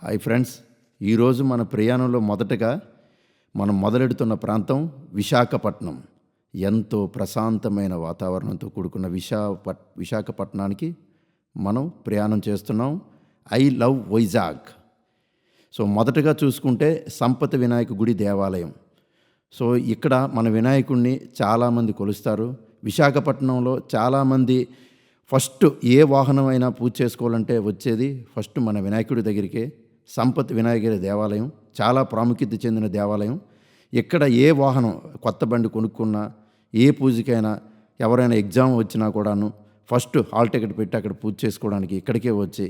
Hi friends, ఈరోజు మన ప్రయాణంలో మొదటగా మనం మొదలెడుతున్న ప్రాంతం విశాఖపట్నం. ఎంతో ప్రశాంతమైన వాతావరణంతో కూడుకున్న విశాఖపట్నానికి మనం ప్రయాణం చేస్తున్నాం. I love Vizag. సో మొదటగా చూసుకుంటే సంపత వినాయక గుడి దేవాలయం. సో ఇక్కడ మన వినాయకుడిని చాలామంది కొలుస్తారు. విశాఖపట్నంలో చాలామంది ఫస్ట్ ఏ వాహనమైనా పూజ చేసుకోవాలంటే వచ్చేది ఫస్ట్ మన వినాయకుడి దగ్గరికే. సంపత్ వినాయకుడి దేవాలయం చాలా ప్రాముఖ్యత చెందిన దేవాలయం. ఇక్కడ ఏ వాహనం కొత్త బండి కొనుక్కున్నా, ఏ పూజకైనా, ఎవరైనా ఎగ్జామ్ వచ్చినా కూడాను ఫస్ట్ హాల్ టికెట్ పెట్టి అక్కడ పూజ చేసుకోవడానికి ఇక్కడికే వచ్చి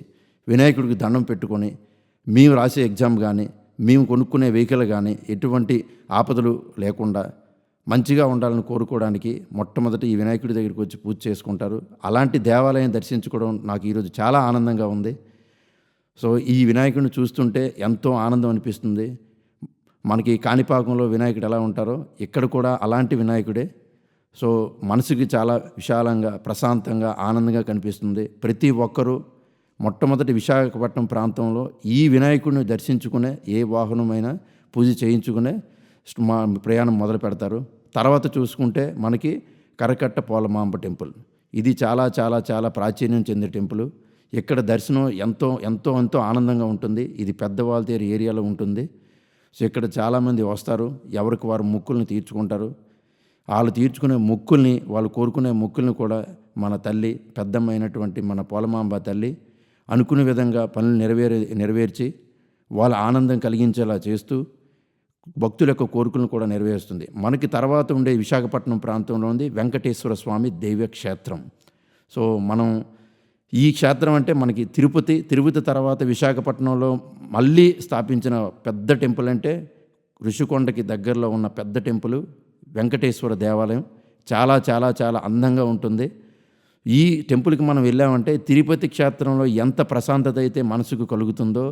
వినాయకుడికి దండం పెట్టుకొని, మేము రాసే ఎగ్జామ్ కానీ, మేము కొనుక్కునే వెహికల్ కానీ ఎటువంటి ఆపదలు లేకుండా మంచిగా ఉండాలని కోరుకోవడానికి మొట్టమొదటి ఈ వినాయకుడి దగ్గరికి వచ్చి పూజ చేసుకుంటారు. అలాంటి దేవాలయం దర్శించుకోవడం నాకు ఈరోజు చాలా ఆనందంగా ఉంది. సో ఈ వినాయకుడిని చూస్తుంటే ఎంతో ఆనందం అనిపిస్తుంది. మనకి కాణిపాకంలో వినాయకుడు ఎలా ఉంటారో ఇక్కడ కూడా అలాంటి వినాయకుడే. సో మనసుకి చాలా విశాలంగా, ప్రశాంతంగా, ఆనందంగా కనిపిస్తుంది. ప్రతి ఒక్కరూ మొట్టమొదటి విశాఖపట్నం ప్రాంతంలో ఈ వినాయకుడిని దర్శించుకునే, ఏ వాహనమైనా పూజ చేయించుకునే మా ప్రయాణం మొదలు పెడతారు. తర్వాత చూసుకుంటే మనకి కరకట్ట పోలమాంబ టెంపుల్. ఇది చాలా చాలా చాలా ప్రాచీన్యం చెందిన టెంపుల్. ఇక్కడ దర్శనం ఎంతో ఎంతో ఎంతో ఆనందంగా ఉంటుంది. ఇది పెద్దవాళ్ళ ఏరియాలో ఉంటుంది. సో ఇక్కడ చాలామంది వస్తారు, ఎవరికి వారు మొక్కుల్ని తీర్చుకుంటారు. వాళ్ళు తీర్చుకునే మొక్కుల్ని, వాళ్ళు కోరుకునే మొక్కుల్ని కూడా మన తల్లి, పెద్దమ్మైనటువంటి మన పోలమాంబ తల్లి అనుకునే విధంగా పనులు నెరవేర్చి వాళ్ళ ఆనందం కలిగించేలా చేస్తూ భక్తుల యొక్క కోరికలను కూడా నెరవేరుస్తుంది. మనకి తర్వాత ఉండే విశాఖపట్నం ప్రాంతంలో ఉంది వెంకటేశ్వర స్వామి దైవక్షేత్రం. సో మనం ఈ క్షేత్రం అంటే మనకి తిరుపతి తర్వాత విశాఖపట్నంలో మళ్ళీ స్థాపించిన పెద్ద టెంపుల్ అంటే ఋషికొండకి దగ్గరలో ఉన్న పెద్ద టెంపుల్ వెంకటేశ్వర దేవాలయం. చాలా చాలా చాలా అందంగా ఉంటుంది. ఈ టెంపుల్కి మనం వెళ్ళామంటే తిరుపతి క్షేత్రంలో ఎంత ప్రశాంతత అయితే మనసుకు కలుగుతుందో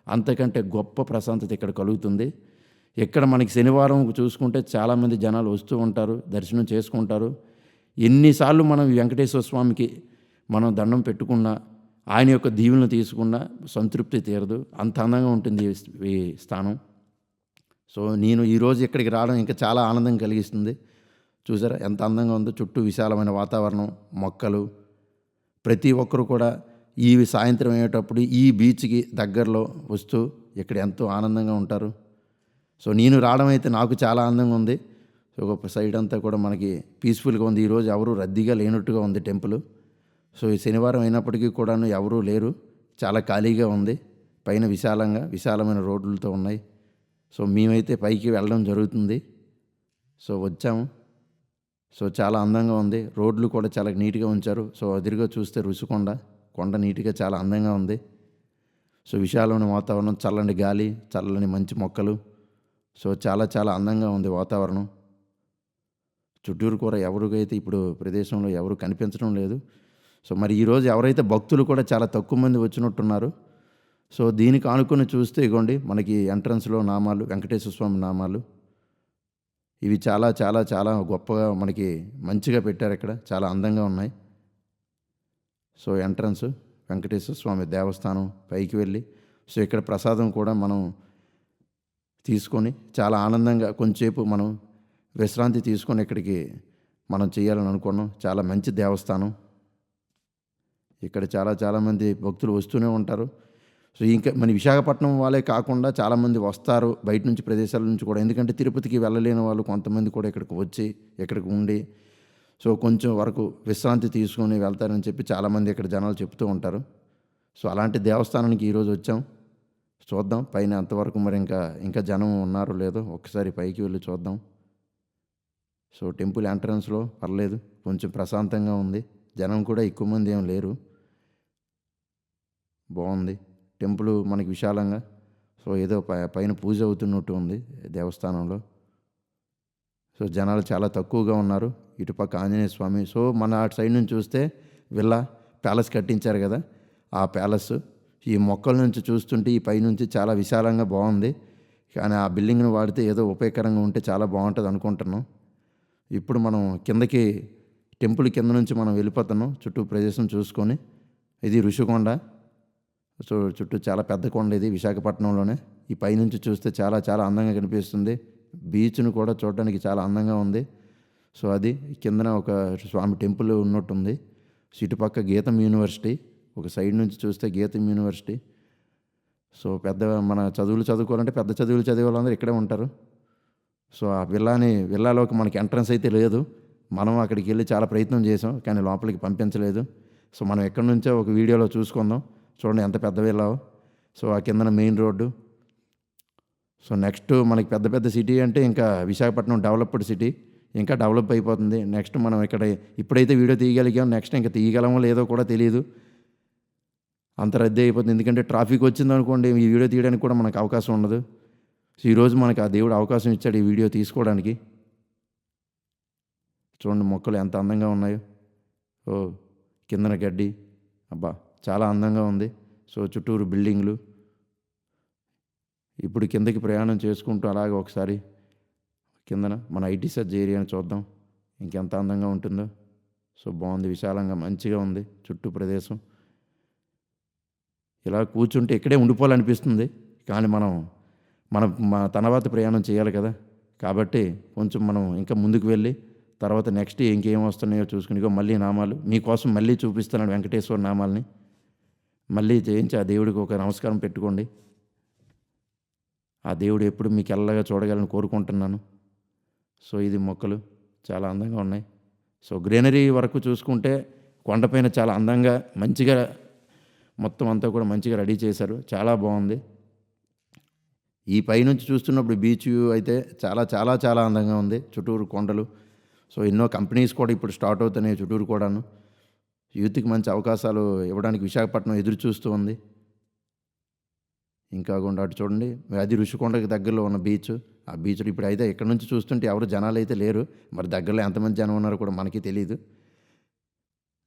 అంతకంటే గొప్ప ప్రశాంతత ఇక్కడ కలుగుతుంది. ఇక్కడ మనకి శనివారం చూసుకుంటే చాలామంది జనాలు వస్తూ ఉంటారు, దర్శనం చేసుకుంటారు. ఎన్నిసార్లు మనం వెంకటేశ్వర స్వామికి మనం దండం పెట్టుకున్నా, ఆయన యొక్క దీవెనలు తీసుకున్నా సంతృప్తి తీరదు. అంత అందంగా ఉంటుంది ఈ స్థానం. సో నేను ఈరోజు ఇక్కడికి రావడం ఇంకా చాలా ఆనందం కలిగిస్తుంది. చూసారా ఎంత అందంగా ఉందో, చుట్టూ విశాలమైన వాతావరణం, మొక్కలు. ప్రతి ఒక్కరు కూడా ఈ సాయంత్రం అయ్యేటప్పుడు ఈ బీచ్కి దగ్గరలో వస్తూ ఇక్కడ ఎంతో ఆనందంగా ఉంటారు. సో నేను రావడం అయితే నాకు చాలా ఆనందంగా ఉంది. సో ఒక సైడ్ అంతా కూడా మనకి పీస్ఫుల్గా ఉంది. ఈరోజు ఎవరు రద్దీగా లేనట్టుగా ఉంది టెంపుల్. సో ఈ శనివారం అయినప్పటికీ కూడాను ఎవరూ లేరు, చాలా ఖాళీగా ఉంది. పైన విశాలమైన రోడ్లతో ఉన్నాయి. సో మేమైతే పైకి వెళ్ళడం జరుగుతుంది. సో వచ్చాము. సో చాలా అందంగా ఉంది. రోడ్లు కూడా చాలా నీట్గా ఉంచారు. సో ఎదురుగా చూస్తే కొండ నీట్గా చాలా అందంగా ఉంది. సో విశాలమైన వాతావరణం, చల్లని గాలి, చల్లని మంచి మొక్కలు. సో చాలా చాలా అందంగా ఉంది వాతావరణం. చుట్టూరు కూడా ఎవరికైతే ఇప్పుడు ప్రదేశంలో ఎవరు కనిపించడం లేదు. సో మరి ఈరోజు ఎవరైతే భక్తులు కూడా చాలా తక్కువ మంది వచ్చినట్టున్నారు. సో దీనికి ఆనుకొని చూస్తే ఇగోండి మనకి ఎంట్రన్స్లో నామాలు, వెంకటేశ్వర స్వామి నామాలు. ఇవి చాలా చాలా చాలా గొప్పగా మనకి మంచిగా పెట్టారు. ఇక్కడ చాలా అందంగా ఉన్నాయి. సో ఎంట్రన్స్ వెంకటేశ్వర స్వామి దేవస్థానం పైకి వెళ్ళి, సో ఇక్కడ ప్రసాదం కూడా మనం తీసుకొని చాలా ఆనందంగా కొంచెంసేపు మనం విశ్రాంతి తీసుకొని ఇక్కడికి మనం చేయాలని అనుకున్నాం. చాలా మంచి దేవస్థానం. ఇక్కడ చాలా చాలామంది భక్తులు వస్తూనే ఉంటారు. సో ఇంకా మన విశాఖపట్నం వాళ్ళే కాకుండా చాలామంది వస్తారు బయట నుంచి, ప్రదేశాల నుంచి కూడా. ఎందుకంటే తిరుపతికి వెళ్ళలేని వాళ్ళు కొంతమంది కూడా ఇక్కడికి వచ్చి ఇక్కడికి ఉండి సో కొంచెం వరకు విశ్రాంతి తీసుకొని వెళ్తారని చెప్పి చాలామంది ఇక్కడ జనాలు చెప్తూ ఉంటారు. సో అలాంటి దేవస్థానానికి ఈరోజు వచ్చాం. చూద్దాం పైన అంతవరకు మరి ఇంకా జనం ఉన్నారో లేదో ఒకసారి పైకి వెళ్ళి చూద్దాం. సో టెంపుల్ ఎంట్రన్స్లో పర్లేదు, కొంచెం ప్రశాంతంగా ఉంది. జనం కూడా ఎక్కువ మంది ఏం లేరు. బాగుంది టెంపుల్ మనకి విశాలంగా. సో ఏదో పైన పూజ అవుతున్నట్టు ఉంది దేవస్థానంలో. సో జనాలు చాలా తక్కువగా ఉన్నారు. ఇటుపక్క ఆంజనేయ స్వామి. సో మన అటు సైడ్ నుంచి చూస్తే విల్లా ప్యాలెస్ కట్టించారు కదా, ఆ ప్యాలెస్. ఈ మొక్కల నుంచి చూస్తుంటే ఈ పైనుంచి చాలా విశాలంగా బాగుంది. కానీ ఆ బిల్డింగ్ని వాడితే ఏదో ఉపయోగకరంగా ఉంటే చాలా బాగుంటుంది అనుకుంటున్నాం. ఇప్పుడు మనం కిందకి టెంపుల్ కింద నుంచి మనం వెళ్ళిపోతున్నాం చుట్టూ ప్రదేశం చూసుకొని. ఇది ఋషికొండ. సో చుట్టూ చాలా పెద్ద కొండ ఇది విశాఖపట్నంలోనే. ఈ పైనుంచి చూస్తే చాలా చాలా అందంగా కనిపిస్తుంది. బీచ్‌ను కూడా చూడడానికి చాలా అందంగా ఉంది. సో అది కిందన ఒక స్వామి టెంపుల్ ఉన్నట్టుంది. సో ఇటుపక్క గీతం యూనివర్సిటీ. ఒక సైడ్ నుంచి చూస్తే గీతం యూనివర్సిటీ. సో పెద్ద మన చదువులు చదువుకోవాలంటే పెద్ద చదువులు చదివే వాళ్ళందరూ ఇక్కడే ఉంటారు. సో ఆ విల్లాలోకి మనకి ఎంట్రన్స్ అయితే లేదు. మనం అక్కడికి వెళ్ళి చాలా ప్రయత్నం చేసాం. కానీ లోపలికి పంపించలేదు. సో మనం ఎక్కడి నుంచో ఒక వీడియోలో చూసుకుందాం. చూడండి ఎంత పెద్ద విల్లావో. సో ఆ కిందన మెయిన్ రోడ్డు. సో నెక్స్ట్ మనకి పెద్ద పెద్ద సిటీ అంటే ఇంకా విశాఖపట్నం డెవలప్డ్ సిటీ. ఇంకా డెవలప్ అయిపోతుంది. నెక్స్ట్ మనం ఇక్కడ ఇప్పుడైతే వీడియో తీయగలిగాం. నెక్స్ట్ ఇంకా తీయగలమో లేదో కూడా తెలియదు. అంత రద్దీ అయిపోతుంది. ఎందుకంటే ట్రాఫిక్ వచ్చిందనుకోండి ఈ వీడియో తీయడానికి కూడా మనకు అవకాశం ఉండదు. సో ఈరోజు మనకు ఆ దేవుడు అవకాశం ఇచ్చాడు ఈ వీడియో తీసుకోవడానికి. చూడండి మొక్కలు ఎంత అందంగా ఉన్నాయో. ఓ కిందన గడ్డి. అబ్బా చాలా అందంగా ఉంది. సో చుట్టూరు బిల్డింగ్లు. ఇప్పుడు కిందకి ప్రయాణం చేసుకుంటూ అలాగే ఒకసారి కిందన మన ఐటీ సర్జ్ ఏరియాని చూద్దాం. ఇంకెంత అందంగా ఉంటుందో. సో బాగుంది, విశాలంగా మంచిగా ఉంది చుట్టూ ప్రదేశం. ఇలా కూర్చుంటే ఇక్కడే ఉండిపోవాలనిపిస్తుంది. కానీ మన తర్వాత ప్రయాణం చేయాలి కదా. కాబట్టి కొంచెం మనం ఇంకా ముందుకు వెళ్ళి తర్వాత నెక్స్ట్ ఇంకేం వస్తున్నాయో చూసుకుని మళ్ళీ నామాలు మీకోసం మళ్ళీ చూపిస్తున్నాడు వెంకటేశ్వర నామాల్ని. మళ్ళీ చేయించి ఆ దేవుడికి ఒక నమస్కారం పెట్టుకోండి. ఆ దేవుడు ఎప్పుడు మీకు ఎల్లగా చూడగలని కోరుకుంటున్నాను. సో ఇది మొక్కలు చాలా అందంగా ఉన్నాయి. సో గ్రీనరీ వరకు చూసుకుంటే కొండపైన చాలా అందంగా మంచిగా మొత్తం అంతా కూడా మంచిగా రెడీ చేశారు. చాలా బాగుంది. ఈ పైనుంచి చూస్తున్నప్పుడు బీచ్ వ్యూ అయితే చాలా చాలా చాలా అందంగా ఉంది. చుట్టూరు కొండలు. సో ఎన్నో కంపెనీస్ కూడా ఇప్పుడు స్టార్ట్ అవుతున్నాయి చుట్టూరు కూడాను. యూత్కి మంచి అవకాశాలు ఇవ్వడానికి విశాఖపట్నం ఎదురు చూస్తూ ఉంది. ఇంకా గుండా అటు చూడండి, అది ఋషికొండకి దగ్గరలో ఉన్న బీచ్. ఆ బీచ్లో ఇప్పుడు అయితే ఇక్కడ నుంచి చూస్తుంటే ఎవరు జనాలు అయితే లేరు. మరి దగ్గరలో ఎంతమంది జనం ఉన్నారో కూడా మనకి తెలియదు.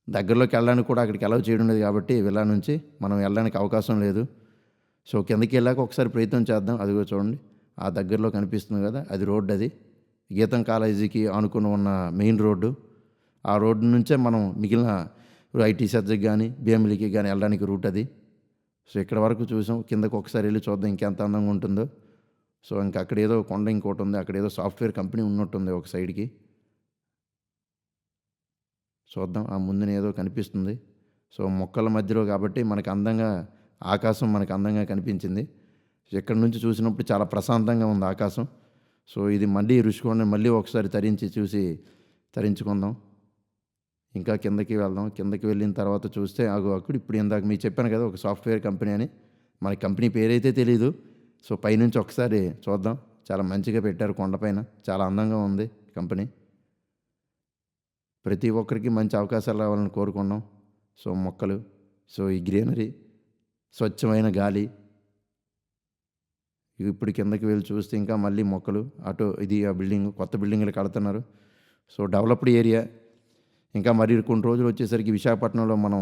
దగ్గరలోకి వెళ్ళడానికి కూడా అక్కడికి అలౌ చేయడం లేదు కాబట్టి విల్లా నుంచి మనం వెళ్ళడానికి అవకాశం లేదు. సో కిందకి వెళ్ళాక ఒకసారి ప్రయత్నం చేద్దాం. అదిగో చూడండి ఆ దగ్గరలో కనిపిస్తుంది కదా, అది రోడ్డు. అది గీతం కాలేజీకి ఆనుకుని ఉన్న మెయిన్ రోడ్డు. ఆ రోడ్డు నుంచే మనం మిగిలిన ఐటీ సర్జ్కి కానీ బిఎంఈకి కానీ వెళ్ళడానికి రూట్ అది. సో ఇక్కడ వరకు చూసాం. కిందకు ఒకసారి వెళ్ళి చూద్దాం ఇంకెంత అందంగా ఉంటుందో. సో ఇంకా అక్కడ ఏదో కొండ ఇంకోటి ఉంది. అక్కడ ఏదో సాఫ్ట్వేర్ కంపెనీ ఉన్నట్టుంది ఒక సైడ్కి. చూద్దాం. ఆ ముందున ఏదో కనిపిస్తుంది. సో మొక్కల మధ్యలో కాబట్టి మనకు అందంగా ఆకాశం మనకు అందంగా కనిపించింది. ఇక్కడ నుంచి చూసినప్పుడు చాలా ప్రశాంతంగా ఉంది ఆకాశం. సో ఇది మళ్ళీ ఋషికొండ మళ్ళీ ఒకసారి తరించుకుందాం. ఇంకా కిందకి వెళ్దాం. కిందకి వెళ్ళిన తర్వాత చూస్తే అక్కడ ఇప్పుడు ఇందాక మీకు చెప్పాను కదా ఒక సాఫ్ట్వేర్ కంపెనీ అని. మన కంపెనీ పేరైతే తెలీదు. సో పైనుంచి ఒకసారి చూద్దాం. చాలా మంచిగా పెట్టారు కొండపైన. చాలా అందంగా ఉంది కంపెనీ. ప్రతి ఒక్కరికి మంచి అవకాశాలు రావాలని కోరుకున్నాం. సో మొక్కలు, సో ఈ గ్రీనరీ, స్వచ్ఛమైన గాలి. ఇప్పుడు కిందకి వెళ్ళి చూస్తే ఇంకా మళ్ళీ మొక్కలు. అటు ఇది ఆ బిల్డింగ్, కొత్త బిల్డింగ్లు కడుతున్నారు. So developed area. ఇంకా మరి కొన్ని రోజులు వచ్చేసరికి విశాఖపట్నంలో మనం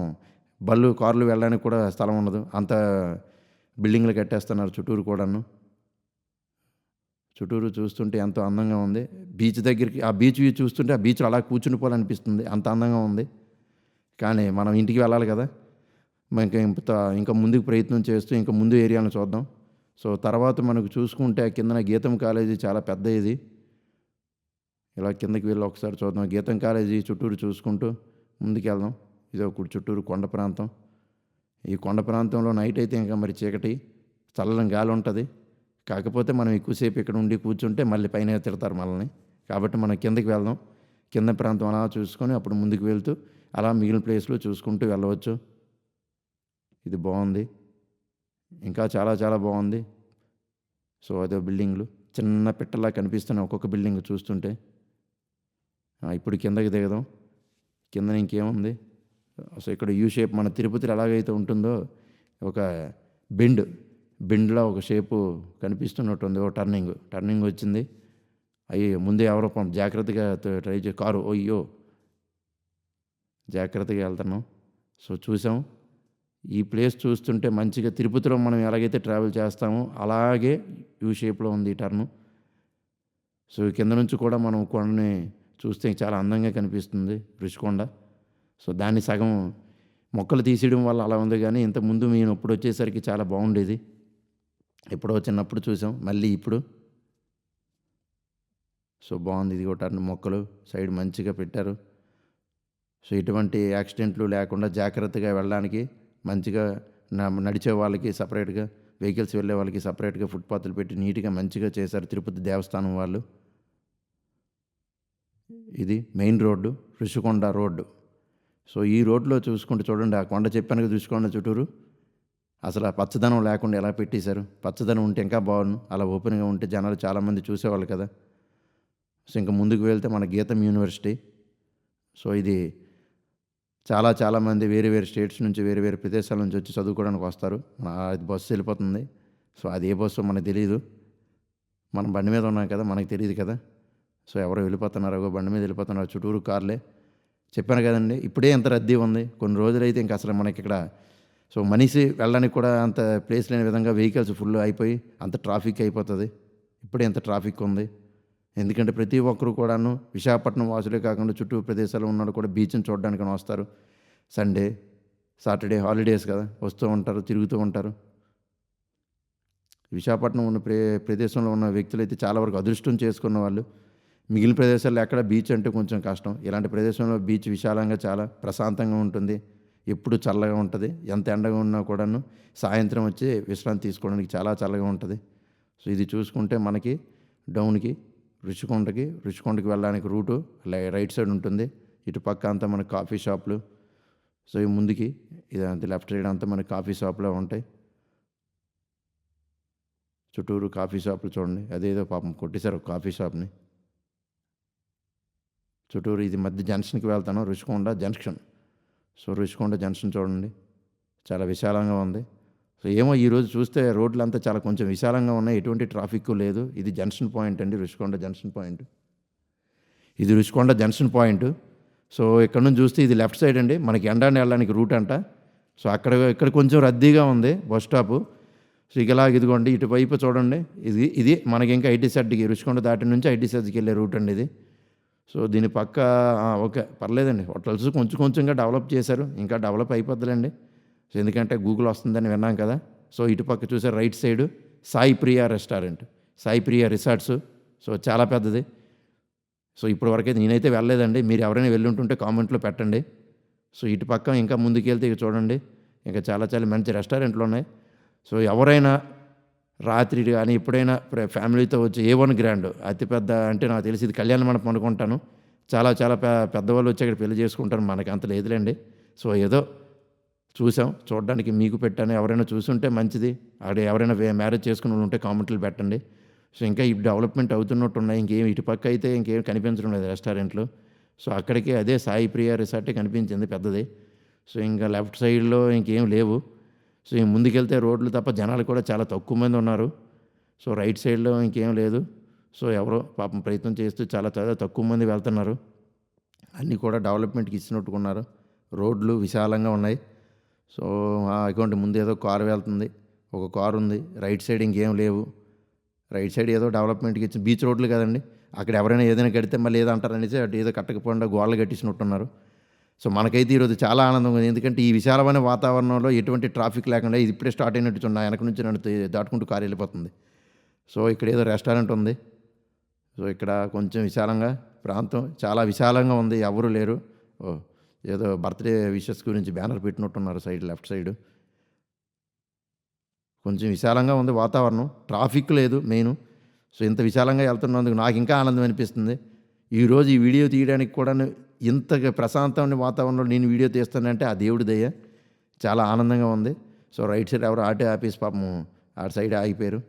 కార్లు వెళ్ళడానికి కూడా స్థలం ఉండదు. అంత బిల్డింగ్లు కట్టేస్తున్నారు చుట్టూరు కూడాను. చుట్టూరు చూస్తుంటే ఎంతో అందంగా ఉంది. బీచ్ దగ్గరికి ఆ బీచ్ వ్యూ చూస్తుంటే ఆ బీచ్లో అలా కూర్చుని పోవాలనిపిస్తుంది. అంత అందంగా ఉంది. కానీ మనం ఇంటికి వెళ్ళాలి కదా. ఇంకా ముందుకు ప్రయత్నం చేస్తూ ఇంకా ముందు ఏరియాను చూద్దాం. సో తర్వాత మనకు చూసుకుంటే కిందన గీతం కాలేజీ చాలా పెద్ద ఇది. ఇలా కిందకి వెళ్ళి ఒకసారి చూద్దాం. గీతం కాలేజీ చుట్టూరు చూసుకుంటూ ముందుకు వెళ్దాం. ఇది ఒక చుట్టూరు కొండ ప్రాంతం. ఈ కొండ ప్రాంతంలో నైట్ అయితే ఇంకా మరి చీకటి, చల్లని గాలి ఉంటుంది. కాకపోతే మనం ఎక్కువసేపు ఇక్కడ ఉండి కూర్చుంటే మళ్ళీ పైన తిడతారు మనల్ని. కాబట్టి మనం కిందకి వెళ్దాం. కింద ప్రాంతం అలా చూసుకొని అప్పుడు ముందుకు వెళ్తూ అలా మిగిలిన ప్లేస్లో చూసుకుంటూ వెళ్ళవచ్చు. ఇది బాగుంది. ఇంకా చాలా చాలా బాగుంది. సో అదే బిల్డింగ్లు చిన్న పిట్టలా కనిపిస్తున్నాయి ఒక్కొక్క బిల్డింగ్ చూస్తుంటే. ఇప్పుడు కిందకి దిగదాం. కింద ఇంకేముంది. సో ఇక్కడ యూ షేప్ మన తిరుపతిలో ఎలాగైతే ఉంటుందో ఒక బెండ్లో ఒక షేపు కనిపిస్తున్నట్టుంది. ఓ టర్నింగ్ వచ్చింది. అయ్యో ముందే ఎవరో జాగ్రత్తగా ట్రై కారు అయ్యో జాగ్రత్తగా వెళ్తున్నాం. సో చూసాం. ఈ ప్లేస్ చూస్తుంటే మంచిగా తిరుపతిలో మనం ఎలాగైతే ట్రావెల్ చేస్తామో అలాగే యూ షేప్లో ఉంది ఈ టర్ను. సో కింద నుంచి కూడా మనం కొండని చూస్తే చాలా అందంగా కనిపిస్తుంది ఋషికొండ. సో దాన్ని సగం మొక్కలు తీసేయడం వల్ల అలా ఉంది కానీ ఇంతకుముందు మేము ఇప్పుడు వచ్చేసరికి చాలా బాగుండేది. ఎప్పుడో చిన్నప్పుడు చూసాం, మళ్ళీ ఇప్పుడు సో బాగుంది. ఇది కూడా మొక్కలు సైడ్ మంచిగా పెట్టారు. సో ఎటువంటి యాక్సిడెంట్లు లేకుండా జాగ్రత్తగా వెళ్ళడానికి మంచిగా నడిచే వాళ్ళకి సపరేట్గా, వెహికల్స్ వెళ్ళే వాళ్ళకి సపరేట్గా ఫుట్పాత్లు పెట్టి నీట్గా మంచిగా చేశారు తిరుపతి దేవస్థానం వాళ్ళు. ఇది main road, Rushikonda road. So ఈ రోడ్లో చూసుకుంటే చూడండి, ఆ కొండ చెప్పాను కదా ఋషికొండ చుట్టూరు, అసలు ఆ పచ్చదనం లేకుండా ఎలా పెట్టేశారు. పచ్చదనం ఉంటే ఇంకా బాగుండు, అలా ఓపెన్గా ఉంటే జనాలు చాలామంది చూసేవాళ్ళు కదా. సో ఇంకా ముందుకు వెళ్తే మన గీతం యూనివర్సిటీ. సో ఇది చాలామంది వేరే వేరే స్టేట్స్ నుంచి, వేరే వేరే ప్రదేశాల నుంచి వచ్చి చదువుకోవడానికి వస్తారు. అది బస్సు వెళ్ళిపోతుంది. సో అది ఏ బస్సు మనకు తెలియదు, మనం బండి మీద ఉన్నాం కదా, మనకు తెలియదు కదా. సో ఎవరో వెళ్ళిపోతున్నారో బండి మీద వెళ్ళిపోతున్నారు, చుట్టూరు కార్లే. చెప్పాను కదండి, ఇప్పుడే ఎంత రద్దీ ఉంది. కొన్ని రోజులైతే ఇంకా అసలు మనకి ఇక్కడ సో మనిషి వెళ్ళడానికి కూడా అంత ప్లేస్ లేని విధంగా వెహికల్స్ ఫుల్ అయిపోయి అంత ట్రాఫిక్ అయిపోతుంది. ఇప్పుడే ఎంత ట్రాఫిక్ ఉంది. ఎందుకంటే ప్రతి ఒక్కరు కూడాను విశాఖపట్నం వాసులే కాకుండా చుట్టూ ప్రదేశాలు ఉన్నాడు కూడా బీచ్ని చూడడానికి వస్తారు. సండే, సాటర్డే హాలిడేస్ కదా, వస్తూ ఉంటారు, తిరుగుతూ ఉంటారు. విశాఖపట్నం ఉన్న ప్రదేశంలో ఉన్న వ్యక్తులు అయితే చాలా వరకు అదృష్టం చేసుకున్న వాళ్ళు. మిగిలిన ప్రదేశాల్లో ఎక్కడ బీచ్ అంటే కొంచెం కష్టం. ఇలాంటి ప్రదేశంలో బీచ్ విశాలంగా చాలా ప్రశాంతంగా ఉంటుంది, ఎప్పుడు చల్లగా ఉంటుంది. ఎంత ఎండగా ఉన్నా కూడాను సాయంత్రం వచ్చి విశ్రాంతి తీసుకోవడానికి చాలా చల్లగా ఉంటుంది. సో ఇది చూసుకుంటే మనకి డౌన్కి ఋషికొండకి వెళ్ళడానికి రూటు రైట్ సైడ్ ఉంటుంది. ఇటు పక్క అంతా మనకి కాఫీ షాపులు. సో ఈ ముందుకి ఇదంతా లెఫ్ట్ సైడ్ అంతా మనకి కాఫీ షాపులో ఉంటాయి. చుట్టూరు కాఫీ షాపులు చూడండి, అదేదో పాపం కొట్టేశారు కాఫీ షాప్ని. చుట్టూరు ఇది మధ్య జంక్షన్కి వెళ్తాను, Rushikonda junction. So Rushikonda junction చూడండి, చాలా విశాలంగా ఉంది. సో ఏమో ఈరోజు చూస్తే రోడ్లు అంతా చాలా కొంచెం విశాలంగా ఉన్నాయి, ఎటువంటి ట్రాఫిక్ లేదు. ఇది జంక్షన్ పాయింట్ అండి, ఋషికొండ జంక్షన్ పాయింట్. ఇది ఋషికొండ జంక్షన్ పాయింట్. సో ఇక్కడ నుంచి చూస్తే ఇది లెఫ్ట్ సైడ్ అండి, మనకి ఎండాన్ని వెళ్ళడానికి రూట్ అంట. సో ఇక్కడ కొంచెం రద్దీగా ఉంది బస్ స్టాపు. సో ఇలాగ ఇదిగోండి ఇటువైపు చూడండి, ఇది మనకి ఇంకా ఐటీ సెడ్కి ఋషికొండ దాటి నుంచి ఐటీ సెడ్కి వెళ్ళే రూట్ అండి ఇది. సో దీని పక్క ఓకే పర్లేదండి, హోటల్స్ కొంచెంగా డెవలప్ చేశారు, ఇంకా డెవలప్ అయిపోద్దులేండి. సో ఎందుకంటే గూగుల్ వస్తుందని విన్నాం కదా. సో ఇటు పక్క చూసారు right side Sai Priya restaurant, Sai Priya resorts. So చాలా పెద్దది. సో ఇప్పటి వరకైతే నేనైతే వెళ్ళలేదండి, మీరు ఎవరైనా వెళ్ళి ఉంటుంటే కామెంట్లో పెట్టండి. సో ఇటు పక్క ఇంకా ముందుకెళ్తే ఇక చూడండి, ఇంకా చాలా మంచి రెస్టారెంట్లు ఉన్నాయి. సో ఎవరైనా రాత్రి కానీ ఎప్పుడైనా ఫ్యామిలీతో వచ్చి A1 గ్రాండ్ అతిపెద్ద అంటే నాకు తెలిసి ఇది కళ్యాణ మండపం అనుకుంటాను. చాలా పెద్దవాళ్ళు వచ్చి అక్కడ పెళ్లి చేసుకుంటారు, మనకి అంత లేదులేండి. సో ఏదో చూడడానికి మీకు పెట్టాను, ఎవరైనా చూసుంటే మంచిది. అక్కడ ఎవరైనా మ్యారేజ్ చేసుకుని ఉంటే కామెంట్లు పెట్టండి. సో ఇంకా ఈ డెవలప్మెంట్ అవుతున్నట్టు ఉన్నాయి, ఇంకేం ఇటుపక్క అయితే ఇంకేం కనిపించడం లేదు రెస్టారెంట్లు. సో అక్కడికి అదే సాయి ప్రియా రిసార్టే కనిపించింది పెద్దది. సో ఇంకా లెఫ్ట్ సైడ్లో ఇంకేం లేవు. సో ముందుకెళ్తే రోడ్లు తప్ప జనాలు కూడా చాలా తక్కువ మంది ఉన్నారు. సో రైట్ సైడ్లో ఇంకేం లేదు. సో ఎవరో పాపం ప్రయత్నం చేస్తూ చాలా తక్కువ మంది వెళ్తున్నారు. అన్నీ కూడా డెవలప్మెంట్కి ఇచ్చినట్టుకున్నారు. రోడ్లు విశాలంగా ఉన్నాయి. సో అకౌంట్ ముందు ఏదో కారు వెళ్తుంది, ఒక కారు ఉంది. రైట్ సైడ్ ఇంకేం లేవు. రైట్ సైడ్ ఏదో డెవలప్మెంట్కి ఇచ్చిన బీచ్ రోడ్లు కదండి, అక్కడ ఎవరైనా ఏదైనా కడితే మళ్ళీ ఏదో అంటారనేసి అటు ఏదో కట్టకపోకుండా గోడలు కట్టించినట్టున్నారు. సో మనకైతే ఈరోజు చాలా ఆనందంగా ఉంది, ఎందుకంటే ఈ విశాలమైన వాతావరణంలో ఎటువంటి ట్రాఫిక్ లేకుండా ఇది ఇప్పుడే స్టార్ట్ అయినట్టు చూడండి, వెనక నుంచి నన్ను దాటుకుంటూ కారు వెళ్ళిపోతుంది. సో ఇక్కడ ఏదో రెస్టారెంట్ ఉంది. సో ఇక్కడ కొంచెం విశాలంగా ప్రాంతం చాలా విశాలంగా ఉంది, ఎవరు లేరు. ఏదో బర్త్డే విషెస్ గురించి బ్యానర్ పెట్టినట్టున్నారు సైడ్ లెఫ్ట్ సైడ్. కొంచెం విశాలంగా ఉంది వాతావరణం, ట్రాఫిక్ లేదు మెయిన్. సో ఇంత విశాలంగా వెళ్తున్నందుకు నాకు ఇంకా ఆనందం అనిపిస్తుంది. ఈరోజు ఈ వీడియో తీయడానికి కూడా ఇంత ప్రశాంతమైన వాతావరణంలో నేను వీడియో తీస్తానంటే ఆ దేవుడి దయ, చాలా ఆనందంగా ఉంది. సో రైట్ సైడ్ ఎవరు ఆటో ఆఫీస్ పాపం అటు సైడ్ ఆగిపోయారు.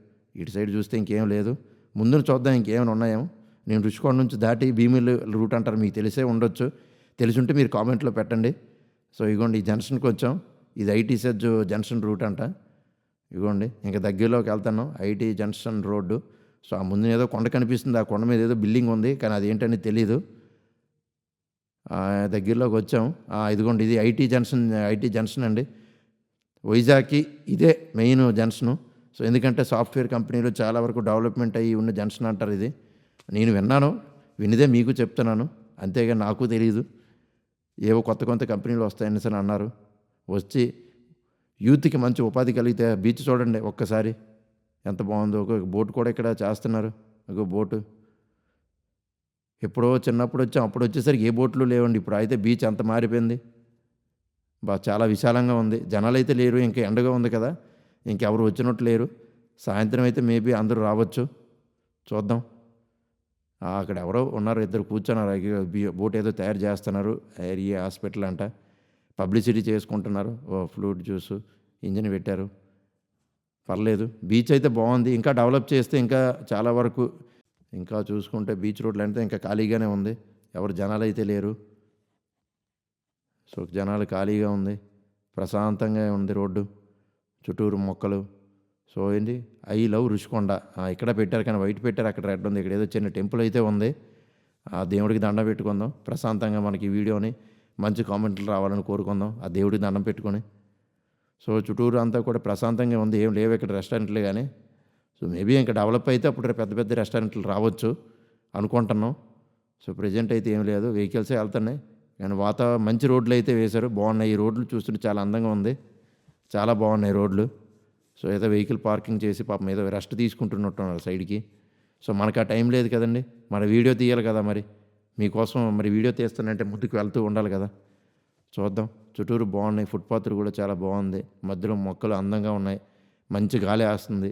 ఇటు సైడ్ చూస్తే ఇంకేం లేదు. ముందు చూద్దాం ఇంకేమైనా ఉన్నాయేమో. నేను ఋషికొండ నుంచి దాటి భీమిలి రూట్ అంటారు, మీకు తెలిసే ఉండొచ్చు. తెలుసుంటే మీరు కామెంట్లో పెట్టండి. సో ఇగోండి ఈ జంక్షన్కి వచ్చాం, ఇది ఐటీ సెజ్ జంక్షన్ రూట్ అంట. ఇగోండి ఇంకా దగ్గరలోకి వెళ్తాను, ఐటీ జంక్షన్ రోడ్డు. సో ఆ ముందు ఏదో కొండ కనిపిస్తుంది, ఆ కొండ మీద ఏదో బిల్డింగ్ ఉంది, కానీ అది ఏంటని తెలీదు. దగ్గరలోకి వచ్చాం. ఇదిగోండి ఇది ఐటీ జంక్షన్ అండి. వైజాగ్కి ఇదే మెయిన్ జంక్షను. సో ఎందుకంటే సాఫ్ట్వేర్ కంపెనీలు చాలా వరకు డెవలప్మెంట్ అయ్యి ఉన్న జంక్షన్ అంటారు ఇది. నేను విన్నదే మీకు చెప్తున్నాను, అంతేగా నాకు తెలియదు. ఏవో కొత్త కంపెనీలు వస్తాయని సరే అన్నారు. వచ్చి యూత్కి మంచి ఉపాధి కలిగితే బీచ్ చూడండి ఒక్కసారి ఎంత బాగుందో. ఒక బోట్ కూడా ఇక్కడ చేస్తున్నారు. ఒక బోటు ఎప్పుడో చిన్నప్పుడు వచ్చాం, అప్పుడు వచ్చేసరికి ఏ బోట్లు లేవండి. ఇప్పుడు అయితే బీచ్ అంత మారిపోయింది. చాలా విశాలంగా ఉంది. జనాలు అయితే లేరు, ఇంకా ఎండగా ఉంది కదా, ఇంకెవరు వచ్చినట్టు లేరు. సాయంత్రం అయితే మేబీ అందరూ రావచ్చు, చూద్దాం. అక్కడ ఎవరో ఉన్నారు, ఇద్దరు కూర్చున్నారు. బోట్ ఏదో తయారు చేస్తున్నారు. ఏరియా హాస్పిటల్ అంట, పబ్లిసిటీ చేసుకుంటున్నారు. ఫ్లూట్ జ్యూస్ ఇంజిన్ పెట్టారు, పర్లేదు. బీచ్ అయితే బాగుంది. ఇంకా డెవలప్ చేస్తే ఇంకా చాలా వరకు, ఇంకా చూసుకుంటే బీచ్ రోడ్లు అంటే ఇంకా ఖాళీగానే ఉంది, ఎవరు జనాలు అయితే లేరు. సో జనాలు ఖాళీగా ఉంది, ప్రశాంతంగా ఉంది రోడ్డు, చుట్టూరు మొక్కలు. సో ఏంటి, ఐ లవ్ రుషికొండ ఇక్కడ పెట్టారు, కానీ వైట్ పెట్టారు, అక్కడ రెడ్ ఉంది. ఇక్కడ ఏదో చిన్న టెంపుల్ అయితే ఉంది. ఆ దేవుడికి దండం పెట్టుకుందాం ప్రశాంతంగా. మనకి ఈ వీడియోని మంచి కామెంట్లు రావాలని కోరుకుందాం ఆ దేవుడికి దండం పెట్టుకొని. సో చుట్టూరు అంతా కూడా ప్రశాంతంగా ఉంది, ఏం లేవు ఇక్కడ రెస్టారెంట్లు కానీ. సో మేబీ ఇంకా డెవలప్ అయితే అప్పుడు పెద్ద పెద్ద రెస్టారెంట్లు రావచ్చు అనుకుంటున్నాం. సో ప్రజెంట్ అయితే ఏం లేదు, వెహికల్సే వెళ్తున్నాయి. కానీ మంచి రోడ్లు అయితే వేశారు, బాగున్నాయి. ఈ రోడ్లు చూస్తుంటే చాలా అందంగా ఉంది, చాలా బాగున్నాయి రోడ్లు. సో ఏదో వెహికల్ పార్కింగ్ చేసి పాపం ఏదో రెస్ట్ తీసుకుంటున్నట్టున్నారు సైడ్కి. సో మనకు ఆ టైం లేదు కదండి, మన వీడియో తీయాలి కదా, మరి మీకోసం మరి వీడియో తీస్తానంటే ముందుకు వెళ్తూ ఉండాలి కదా. చూద్దాం. చుట్టూరు బాగున్నాయి, ఫుట్పాత్లు కూడా చాలా బాగుంది, మధ్యలో మొక్కలు అందంగా ఉన్నాయి, మంచి గాలి వేస్తుంది,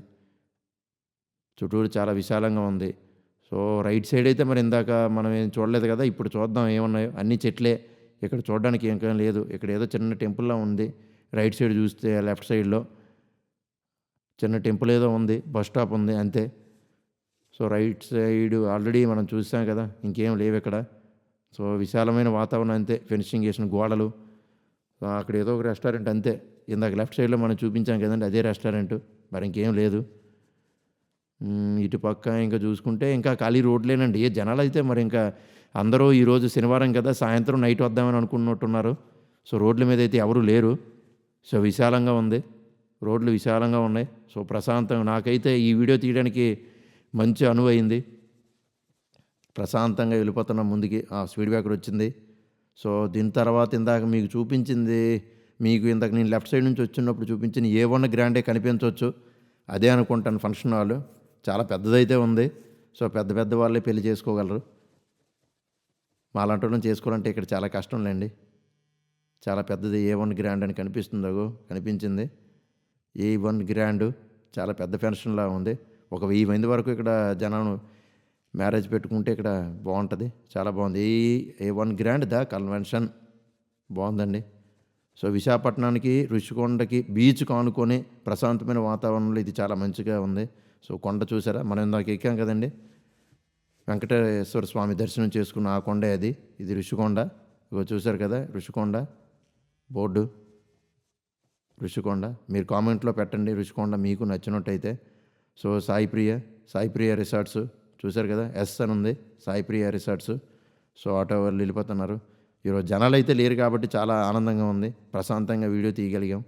చుట్టూరు చాలా విశాలంగా ఉంది. సో రైట్ సైడ్ అయితే మరి ఇందాక మనం ఏం చూడలేదు కదా, ఇప్పుడు చూద్దాం ఏమున్నాయో. అన్ని చెట్లే, ఇక్కడ చూడడానికి ఇంకేం లేదు. ఇక్కడ ఏదో చిన్న టెంపుల్లా ఉంది. రైట్ సైడ్ చూస్తే లెఫ్ట్ సైడ్లో చిన్న టెంపుల్ ఏదో ఉంది, బస్ స్టాప్ ఉంది అంతే. సో రైట్ సైడ్ ఆల్రెడీ మనం చూసాం కదా, ఇంకేం లేవు ఇక్కడ. సో విశాలమైన వాతావరణం అంతే, ఫెన్సింగ్ చేసిన గోడలు. సో అక్కడ ఏదో ఒక రెస్టారెంట్ అంతే, ఇందాక లెఫ్ట్ సైడ్లో మనం చూపించాం కదండి, అదే రెస్టారెంట్, మరి ఇంకేం లేదు. ఇటు పక్క ఇంకా చూసుకుంటే ఇంకా ఖాళీ రోడ్లేనండి, ఏ జనాలు అయితే మరి ఇంకా అందరూ ఈరోజు శనివారం కదా, సాయంత్రం నైట్ వద్దామని అనుకున్నట్టున్నారు. సో రోడ్ల మీద అయితే ఎవరూ లేరు. సో విశాలంగా ఉంది, రోడ్లు విశాలంగా ఉన్నాయి. సో ప్రశాంతంగా, నాకైతే ఈ వీడియో తీయడానికి మంచి అనువైంది. ప్రశాంతంగా వెళ్ళిపోతున్నాం ముందుకి. స్పీడ్ బ్రేకర్ వచ్చింది. సో దీని తర్వాత ఇందాక మీకు చూపించింది, మీకు ఇందాక నేను లెఫ్ట్ సైడ్ నుంచి వచ్చినప్పుడు చూపించిన A1 గ్రాండే కనిపించవచ్చు, అదే అనుకుంటాను ఫంక్షన్ హాల్. చాలా పెద్దదైతే ఉంది. సో పెద్ద పెద్ద వాళ్ళే పెళ్లి చేసుకోగలరు, మాలాంటి వాళ్ళని చేసుకోవాలంటే ఇక్కడ చాలా కష్టం లేండి. చాలా పెద్దది A1 గ్రాండ్ అని కనిపించింది. A1 గ్రాండ్ చాలా పెద్ద ఫంక్షన్లా ఉంది. ఒక 1000 మంది వరకు ఇక్కడ జనం మ్యారేజ్ పెట్టుకుంటే ఇక్కడ బాగుంటుంది, చాలా బాగుంది. A1 గ్రాండ్ ద కన్వెన్షన్ బాగుందండి. సో విశాఖపట్నానికి, రుషికొండకి, బీచ్కు ఆనుకొని ప్రశాంతమైన వాతావరణంలో ఇది చాలా మంచిగా ఉంది. సో కొండ చూసారా, మనం ఇందాక ఎక్కాం కదండి, వెంకటేశ్వర స్వామి దర్శనం చేసుకున్న ఆ కొండే అది. ఇది రుషికొండ, ఇగో చూసారు కదా రుషికొండ బోర్డు, రుషికొండ. మీరు కామెంట్లో పెట్టండి రుషికొండ మీకు నచ్చినట్టయితే. సో సాయిప్రియ రిసార్ట్స్ చూసారు కదా, ఎస్ అని ఉంది, సాయిప్రియ రిసార్ట్స్. సో ఆటో వాళ్ళు వెళ్ళిపోతున్నారు. ఈరోజు జనాలు అయితే లేరు కాబట్టి చాలా ఆనందంగా ఉంది, ప్రశాంతంగా వీడియో తీయగలిగాం.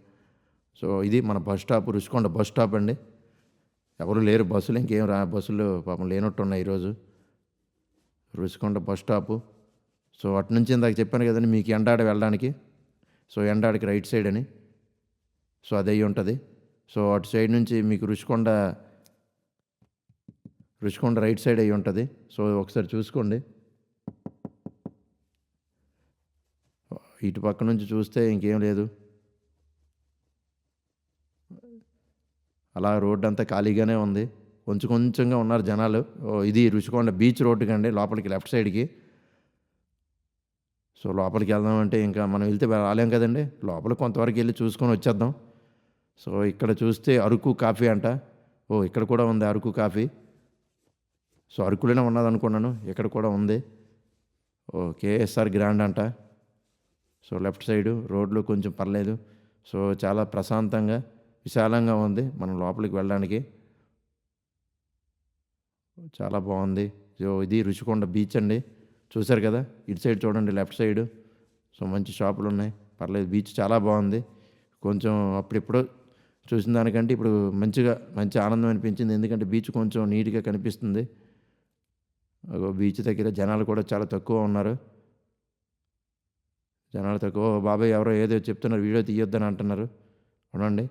సో ఇది మన bus stop, Rushikonda bus stop అండి. ఎవరు లేరు, బస్సులు ఇంకేం బస్సులు పాపం లేనట్టున్నాయి ఈరోజు. Rushikonda bus stop. సో అటు నుంచి ఇందాక చెప్పాను కదండి మీకు ఎండాడ వెళ్ళడానికి. సో ఎండాడికి రైట్ సైడ్ అని, సో అది అయ్యి ఉంటుంది. సో అటు సైడ్ నుంచి మీకు రుషికొండ రైట్ సైడ్ అయ్యి ఉంటుంది. సో ఒకసారి చూసుకోండి. ఇటు పక్క నుంచి చూస్తే ఇంకేం లేదు, అలా రోడ్డు అంతా ఖాళీగానే ఉంది, కొంచెంగా ఉన్నారు జనాలు. ఇది రుషికొండ బీచ్ రోడ్డు కండి, లోపలికి లెఫ్ట్ సైడ్కి. సో లోపలికి వెళ్దామంటే ఇంకా మనం వెళ్తే రాలేం కదండి, లోపల కొంతవరకు వెళ్ళి చూసుకొని వచ్చేద్దాం. సో ఇక్కడ చూస్తే అరకు కాఫీ అంట. ఇక్కడ కూడా ఉంది అరకు కాఫీ. సో అరకులోనే ఉన్నది అనుకున్నాను, ఇక్కడ కూడా ఉంది. KSR గ్రాండ్ అంట. సో లెఫ్ట్ సైడు రోడ్లు కొంచెం పర్లేదు. సో చాలా ప్రశాంతంగా, విశాలంగా ఉంది మనం లోపలికి వెళ్ళడానికి, చాలా బాగుంది. సో ఇది రుషికొండ బీచ్ అండి, చూశారు కదా. ఇటు సైడ్ చూడండి లెఫ్ట్ సైడు. సో మంచి షాపులు ఉన్నాయి, పర్లేదు. బీచ్ చాలా బాగుంది. కొంచెం అప్పుడెప్పుడో చూసిన దానికంటే ఇప్పుడు మంచి ఆనందం అనిపించింది, ఎందుకంటే బీచ్ కొంచెం నీట్గా కనిపిస్తుంది. బీచ్ దగ్గర జనాలు కూడా చాలా తక్కువ ఉన్నారు. జనాలు తక్కువ. "ఓ బాబాయ్ ఎవరో ఏదో చెప్తున్నారు వీడియో తీయొద్దని అంటున్నారు." అవునండి.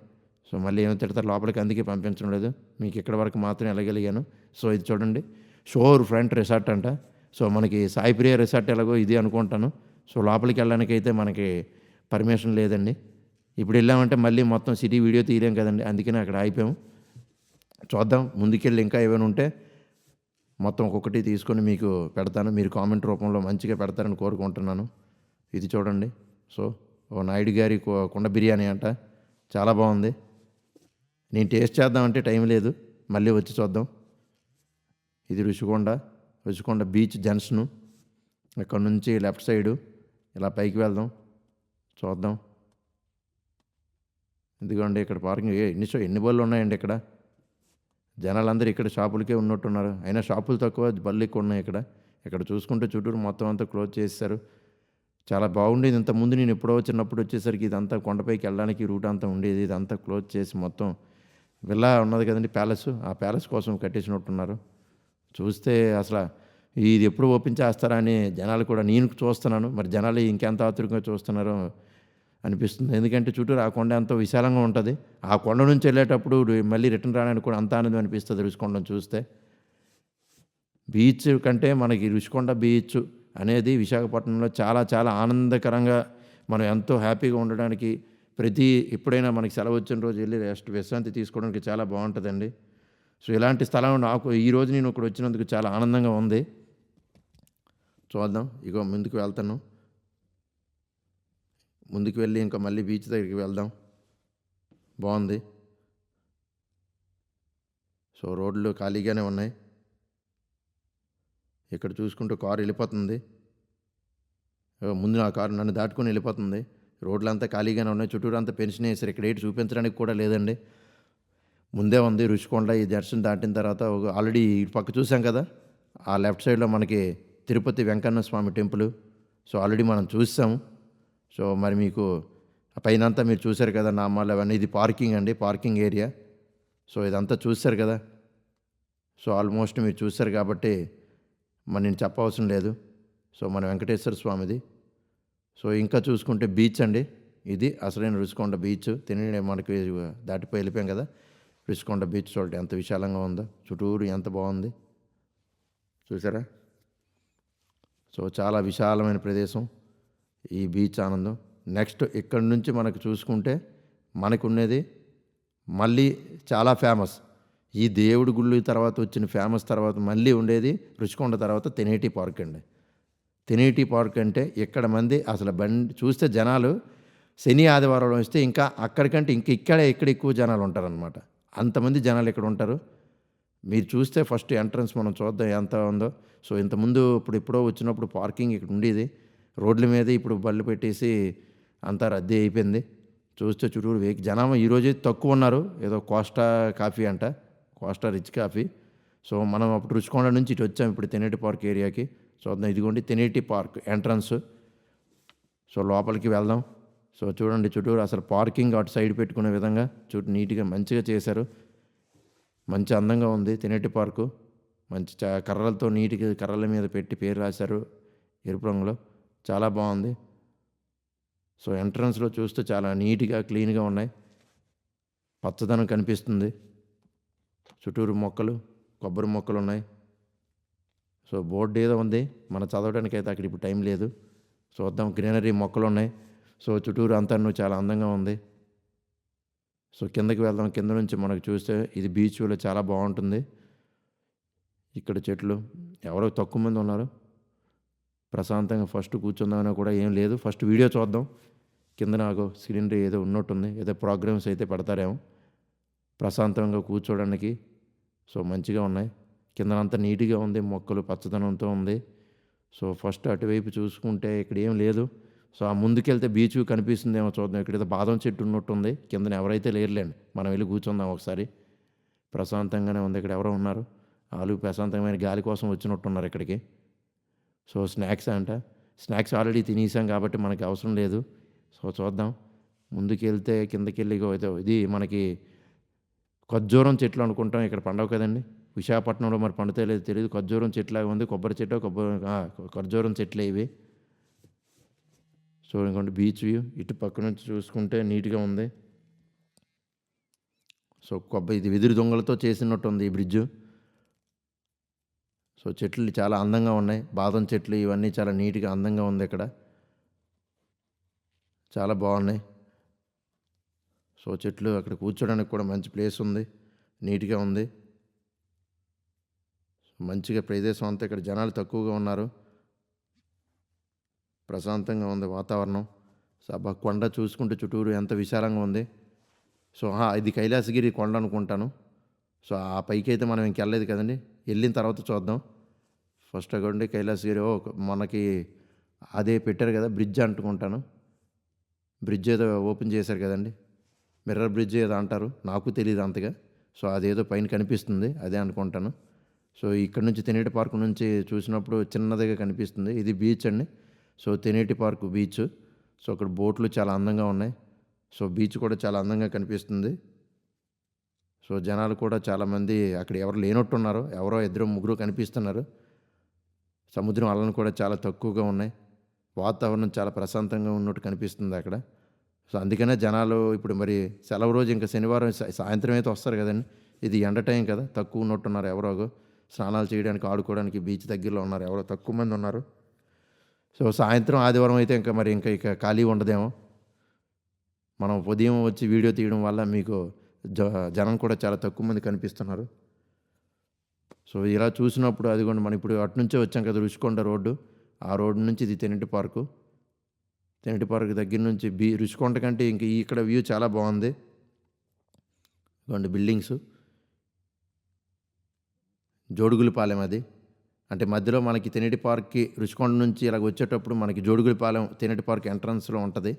సో మళ్ళీ ఏమో తిడతారు లోపలికి, అందుకే పంపించడం లేదు. మీకు ఇక్కడ వరకు మాత్రం వెళ్ళగలిగాను. సో ఇది చూడండి, షోర్ ఫ్రంట్ రిసార్ట్ అంట. సో మనకి సాయి ప్రియ రిసార్ట్ ఎలాగో ఇది అనుకుంటాను. సో లోపలికి వెళ్ళడానికైతే మనకి పర్మిషన్ లేదండి. ఇప్పుడు వెళ్ళామంటే మళ్ళీ మొత్తం సిటీ వీడియో తీయలేం కదండి, అందుకని అక్కడ ఆగిపోయాము. చూద్దాం ముందుకెళ్ళి ఇంకా ఏమైనా ఉంటే మొత్తం ఒక్కొక్కటి తీసుకొని మీకు పెడతాను. మీరు కామెంట్ రూపంలో మంచిగా పెడతారని కోరుకుంటున్నాను. ఇది చూడండి. సో ఓ నాయుడు గారి కుండ బిర్యానీ అంట, చాలా బాగుంది. నేను టేస్ట్ చేద్దామంటే టైం లేదు, మళ్ళీ వచ్చి చూద్దాం. ఇది రుషికొండ బీచ్ జంక్షను. ఇక్కడ నుంచి లెఫ్ట్ సైడు ఇలా పైకి వెళ్దాం, చూద్దాం. ఇదిగోండి ఇక్కడ పార్కింగ్ ఎన్ని బళ్ళు ఉన్నాయండి ఇక్కడ. జనాలందరూ ఇక్కడ షాపులకే ఉన్నట్టున్నారు. అయినా షాపులు తక్కువ, బళ్ళు ఎక్కువ ఉన్నాయి ఇక్కడ. ఇక్కడ చూసుకుంటే చుట్టూరు మొత్తం అంతా క్లోజ్ చేశారు. చాలా బాగుండేది. ఇంతకుముందు నేను ఎప్పుడో చిన్నప్పుడు వచ్చేసరికి ఇదంతా కొండపైకి వెళ్ళడానికి రూట్ అంతా ఉండేది. ఇదంతా క్లోజ్ చేసి మొత్తం విల్లా ఉన్నది కదండి, ప్యాలెస్, ఆ ప్యాలెస్ కోసం కట్టేసినట్టున్నారు. చూస్తే అసలు ఇది ఎప్పుడు ఓపెన్ చేస్తారా అని జనాలు కూడా నేను చూస్తున్నాను. మరి జనాలు ఇంకెంత ఆతృకంగా చూస్తున్నారో అనిపిస్తుంది. ఎందుకంటే చుట్టూరు ఆ కొండ ఎంతో విశాలంగా ఉంటుంది. ఆ కొండ నుంచి వెళ్ళేటప్పుడు మళ్ళీ రిటర్న్ రావడానికి కూడా అంత ఆనందం అనిపిస్తుంది రుషికొండను చూస్తే. బీచ్ కంటే మనకి రుషికొండ బీచ్ అనేది విశాఖపట్నంలో చాలా చాలా ఆనందకరంగా మనం ఎంతో హ్యాపీగా ఉండడానికి, ఎప్పుడైనా మనకి సెలవు వచ్చిన రోజు వెళ్ళి విశ్రాంతి తీసుకోవడానికి చాలా బాగుంటుందండి. సో ఇలాంటి స్థలం నాకు ఈరోజు నేను ఇక్కడ వచ్చినందుకు చాలా ఆనందంగా ఉంది. చూద్దాం, ఇగో ముందుకు వెళ్తాను. ముందుకు వెళ్ళి ఇంకా మళ్ళీ బీచ్ దగ్గరికి వెళ్దాం. బాగుంది. సో రోడ్లు ఖాళీగానే ఉన్నాయి. ఇక్కడ చూసుకుంటూ కారు వెళ్ళిపోతుంది. ముందు నా కారు నన్ను దాటుకొని వెళ్ళిపోతుంది. రోడ్లంతా ఖాళీగానే ఉన్నాయి. చుట్టూరు అంతా పెన్షన్ వేసారు. ఇక్కడ ఏంటి చూపించడానికి కూడా లేదండి. ముందే ఉంది రుషికొండ. ఈ దర్శనం దాటిన తర్వాత ఆల్రెడీ ఇటు పక్క చూసాం కదా, ఆ లెఫ్ట్ సైడ్లో మనకి తిరుపతి వెంకన్న స్వామి టెంపుల్. సో ఆల్రెడీ మనం చూసాము. సో మరి మీకు పైన అంతా మీరు చూశారు కదా, నామాలు అవన్నీ. ఇది పార్కింగ్ అండి, పార్కింగ్ ఏరియా. సో ఇదంతా చూశారు కదా. సో ఆల్మోస్ట్ మీరు చూశారు కాబట్టి మరి నేను చెప్పవసరం లేదు. సో మన వెంకటేశ్వర స్వామిది. సో ఇంకా చూసుకుంటే బీచ్ అండి, ఇది అసలైన రుషికొండ బీచ్. మనకి దాటిపోయి వెళ్ళిపోయాం కదా. రుషికొండ బీచ్ చూడండి ఎంత విశాలంగా ఉందో, చుట్టూరు ఎంత బాగుంది చూసారా. సో చాలా విశాలమైన ప్రదేశం ఈ బీచ్ ఆనందం. నెక్స్ట్ ఇక్కడ నుంచి మనకు చూసుకుంటే మనకున్నది మళ్ళీ చాలా ఫేమస్, ఈ దేవుడి గుళ్ళు తర్వాత వచ్చిన ఫేమస్ తర్వాత మళ్ళీ ఉండేది రుషికొండ తర్వాత తెనేటి పార్క్ అండి. తెనేటి పార్క్ అంటే ఇక్కడ మంది అసలు బండి చూస్తే జనాలు శని ఆదివారం వస్తే ఇంకా అక్కడికంటే ఇక్కడ ఎక్కువ జనాలు ఉంటారనమాట. అంతమంది జనాలు ఇక్కడ ఉంటారు. మీరు చూస్తే ఫస్ట్ ఎంట్రన్స్ మనం చూద్దాం ఎంత ఉందో. సో ఇంతకుముందు ఎప్పుడో వచ్చినప్పుడు పార్కింగ్ ఇక్కడ ఉండేది రోడ్ల మీద, ఇప్పుడు బళ్ళు పెట్టేసి అంతా రద్దీ అయిపోయింది. చూస్తే చుట్టూరు జనం ఈరోజు తక్కువ ఉన్నారు. ఏదో కోస్టా కాఫీ అంట, కోస్టా రిచ్ కాఫీ. సో మనం అప్పుడు రుషికొండ నుంచి ఇటు వచ్చాం ఇప్పుడు తెనేటి పార్క్ ఏరియాకి. చూద్దాం, ఇదిగోండి తెనేటి పార్క్ ఎంట్రన్స్. సో లోపలికి వెళ్దాం. సో చూడండి చుట్టూరు అసలు పార్కింగ్ అటు సైడ్ పెట్టుకునే విధంగా చుట్టూ నీట్గా మంచిగా చేశారు. మంచి అందంగా ఉంది తెనేటి పార్కు. మంచి కర్రలతో నీట్గా కర్రల మీద పెట్టి పేరు రాశారు ఎరుపు రంగులో, చాలా బాగుంది. సో ఎంట్రన్స్లో చూస్తే చాలా నీట్గా క్లీన్గా ఉన్నాయి, పచ్చదనం కనిపిస్తుంది. చుట్టూరు మొక్కలు, కొబ్బరి మొక్కలు ఉన్నాయి. సో బోర్డు ఏదో ఉంది, మన చదవడానికి అయితే అక్కడ ఇప్పుడు టైం లేదు. చూద్దాం, గ్రీనరీ మొక్కలు ఉన్నాయి. సో చుట్టూరు అంతా చాలా అందంగా ఉంది. సో కిందకి వెళ్దాం. కింద నుంచి మనకు చూస్తే ఇది బీచ్ వ్యూలో చాలా బాగుంటుంది. ఇక్కడ చెట్లు, ఎవరో తక్కువ మంది ఉన్నారు. ప్రశాంతంగా ఫస్ట్ కూర్చుందామని కూడా ఏం లేదు. ఫస్ట్ వీడియో చూద్దాం. కింద నాకు సిలిండర్ ఏదో ఉన్నట్టుంది, ఏదో ప్రోగ్రామ్స్ అయితే పెడతారేమో ప్రశాంతంగా కూర్చోడానికి. సో మంచిగా ఉన్నాయి. కిందనంతా నీట్గా ఉంది, మొక్కలు పచ్చదనంతో ఉంది. సో ఫస్ట్ అటువైపు చూసుకుంటే ఇక్కడ ఏం లేదు. సో ఆ ముందుకెళ్తే బీచ్ కనిపిస్తుందేమో చూద్దాం. ఇక్కడ ఏదో బాదం చెట్టు ఉన్నట్టుంది. కిందన ఎవరైతే లేరులేండి, మనం వెళ్ళి కూర్చుందాం ఒకసారి. ప్రశాంతంగానే ఉంది. ఇక్కడ ఎవరో ఉన్నారు, వాళ్ళు ప్రశాంతమైన గాలి కోసం వచ్చినట్టున్నారు ఇక్కడికి. సో స్నాక్స్ అంట, స్నాక్స్ ఆల్రెడీ తినేసాం కాబట్టి మనకి అవసరం లేదు. సో చూద్దాం, ముందుకు వెళ్తే కిందకి వెళ్ళి ఇది మనకి ఖర్జూరం చెట్లు అనుకుంటాం. ఇక్కడ పండవు కదండి, విశాఖపట్నంలో మరి పండుతే లేదు తెలియదు. ఖర్జూరం చెట్లాగా ఉంది, కొబ్బరి చెట్టు ఖర్జూరం చెట్లే ఇవి. సో ఇంకోటి బీచ్ వ్యూ ఇటు పక్క నుంచి చూసుకుంటే నీట్గా ఉంది. సో ఇది వెదురు దొంగలతో చేసినట్టు ఉంది ఈ బ్రిడ్జు. సో చెట్లు చాలా అందంగా ఉన్నాయి. బాదం చెట్లు ఇవన్నీ చాలా నీట్గా అందంగా ఉంది ఇక్కడ. చాలా బాగున్నాయి. సో చెట్లు అక్కడ కూర్చోడానికి కూడా మంచి ప్లేస్ ఉంది. నీట్గా ఉంది. మంచిగా ప్రదేశం అంతా. ఇక్కడ జనాలు తక్కువగా ఉన్నారు. ప్రశాంతంగా ఉంది వాతావరణం. కొండ చూసుకుంటే చుట్టూరు ఎంత విశాలంగా ఉంది. సో ఇది కైలాసగిరి కొండ అనుకుంటాను. సో ఆ పైకి అయితే మనం ఇంకెళ్ళలేదు కదండి. వెళ్ళిన తర్వాత చూద్దాం. ఫస్ట్ అక్కడి కైలాసగిరి మనకి అదే పెట్టారు కదా బ్రిడ్జ్ అనుకుంటాను. బ్రిడ్జ్ ఏదో ఓపెన్ చేశారు కదండి. మిర్రర్ బ్రిడ్జ్ ఏదో అంటారు, నాకు తెలియదు అంతగా. సో అదేదో పైన కనిపిస్తుంది, అదే అనుకుంటాను. సో ఇక్కడ నుంచి తెనేటి పార్క్ నుంచి చూసినప్పుడు చిన్నదిగా కనిపిస్తుంది. ఇది బీచ్ అండి. So Teneti park beach. So అక్కడ బోట్లు చాలా అందంగా ఉన్నాయి. సో బీచ్ కూడా చాలా అందంగా కనిపిస్తుంది. సో జనాలు కూడా చాలామంది అక్కడ ఎవరు లేనట్టున్నారు. ఎవరో ఇద్దరు ముగ్గురు కనిపిస్తున్నారు. సముద్రం అలలు కూడా చాలా తక్కువగా ఉన్నాయి. వాతావరణం చాలా ప్రశాంతంగా ఉన్నట్టు కనిపిస్తుంది అక్కడ. సో అందుకనే జనాలు ఇప్పుడు మరి సెలవు రోజు ఇంకా శనివారం సాయంత్రం అయితే వస్తారు కదండి. ఇది ఎండ టైం కదా, తక్కువ ఉన్నట్టున్నారు. ఎవరో స్నానాలు చేయడానికి ఆడుకోవడానికి బీచ్ దగ్గరలో ఉన్నారు. ఎవరో తక్కువ మంది ఉన్నారు. సో సాయంత్రం ఆదివారం అయితే ఇంకా ఖాళీ ఉండదేమో. మనం ఉదయం వచ్చి వీడియో తీయడం వల్ల మీకు జనం కూడా చాలా తక్కువ మంది కనిపిస్తున్నారు. సో ఇలా చూసినప్పుడు అదిగోండి, మనం ఇప్పుడు అటు నుంచే వచ్చాం కదా రుషికొండ రోడ్డు. ఆ రోడ్డు నుంచి ఇది తెనేటి పార్కు. తెనేటి పార్క్ దగ్గర నుంచి రుషికొండ కంటే ఇంక ఇక్కడ వ్యూ చాలా బాగుంది. ఇదిగోండి బిల్డింగ్స్. జోడుగులపాలెం అది. అంటే మధ్యలో మనకి తెనేటి పార్క్కి రుషికొండ నుంచి ఇలాగ వచ్చేటప్పుడు మనకి జోడుగులపాలెం తెనేటి పార్క్ ఎంట్రన్స్లో ఉంటుంది.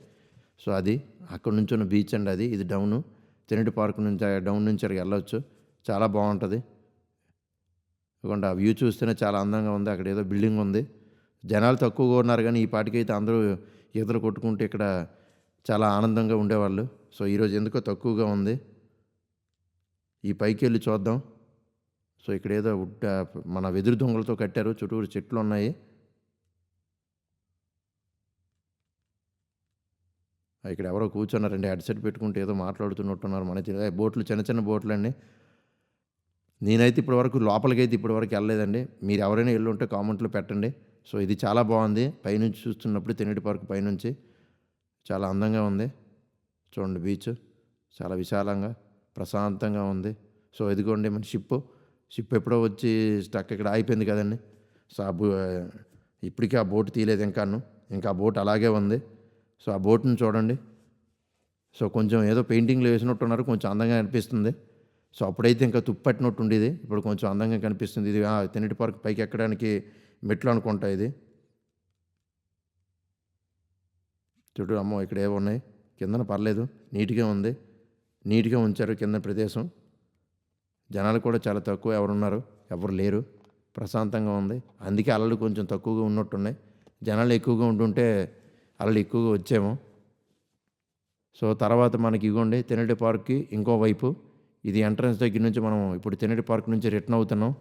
సో అది అక్కడ నుంచి ఉన్న బీచ్ అండి అది. ఇది డౌను. తెనేటి పార్క్ నుంచి డౌన్ నుంచి అక్కడికి వెళ్ళొచ్చు. చాలా బాగుంటుంది. ఇదిగోండి ఆ వ్యూ చూస్తేనే చాలా అందంగా ఉంది. అక్కడ ఏదో బిల్డింగ్ ఉంది. జనాలు తక్కువగా ఉన్నారు కానీ ఈ పాటికైతే అందరూ ఈతలు కొట్టుకుంటూ ఇక్కడ చాలా ఆనందంగా ఉండేవాళ్ళు. సో ఈరోజు ఎందుకో తక్కువగా ఉంది. ఈ పైకి వెళ్ళి చూద్దాం. సో ఇక్కడ ఏదో మన వెదురు దొంగలతో కట్టారు. చుట్టూరు చెట్లు ఉన్నాయి. ఇక్కడ ఎవరో కూర్చున్నారండి, హెడ్సెట్ పెట్టుకుంటే ఏదో మాట్లాడుతున్నట్టున్నారు. మన బోట్లు చిన్న చిన్న బోట్లు అండి. నేనైతే ఇప్పటివరకు లోపలికైతే ఇప్పటివరకు వెళ్ళలేదండి. మీరు ఎవరైనా వెళ్ళి ఉంటే కామెంట్లో పెట్టండి. సో ఇది చాలా బాగుంది. పైనుంచి చూస్తున్నప్పుడు తెనేటి పార్క్ పైనుంచి చాలా అందంగా ఉంది. చూడండి బీచ్ చాలా విశాలంగా ప్రశాంతంగా ఉంది. సో ఇదిగోండి మన షిప్ ఎప్పుడో వచ్చి స్టక్ ఇక్కడ అయిపోయింది కదండి. సో ఇప్పటికీ ఆ బోట్ తీయలేదు ఇంకా ఆ బోట్ అలాగే ఉంది. సో ఆ బోట్ని చూడండి. సో కొంచెం ఏదో పెయింటింగ్లు వేసినట్టున్నారు, కొంచెం అందంగా అనిపిస్తుంది. సో అప్పుడైతే ఇంకా తుప్పట్టినట్టు ఉండేది, ఇప్పుడు కొంచెం అందంగా కనిపిస్తుంది. ఇది తెనేటి పార్క్ పైకి ఎక్కడానికి మెట్లు అనుకుంటా ఇది. చూడు అమ్మో, ఇక్కడ ఏవో ఉన్నాయి. కిందన పర్లేదు, నీట్గా ఉంది. నీట్గా ఉంచారు కింద ప్రదేశం. జనాలు కూడా చాలా తక్కువ, ఎవరు లేరు. ప్రశాంతంగా ఉంది. అందుకే అలలు కొంచెం తక్కువగా ఉన్నట్టున్నాయి. జనాలు ఎక్కువగా ఉంటుంటే అలలు ఎక్కువగా వచ్చేమో. సో తర్వాత మనకి ఇగోండి తెనేటి పార్క్కి ఇంకో వైపు ఇది ఎంట్రన్స్ దగ్గర నుంచి మనం ఇప్పుడు తెనేటి పార్క్ నుంచి రిటర్న్ అవుతున్నాం.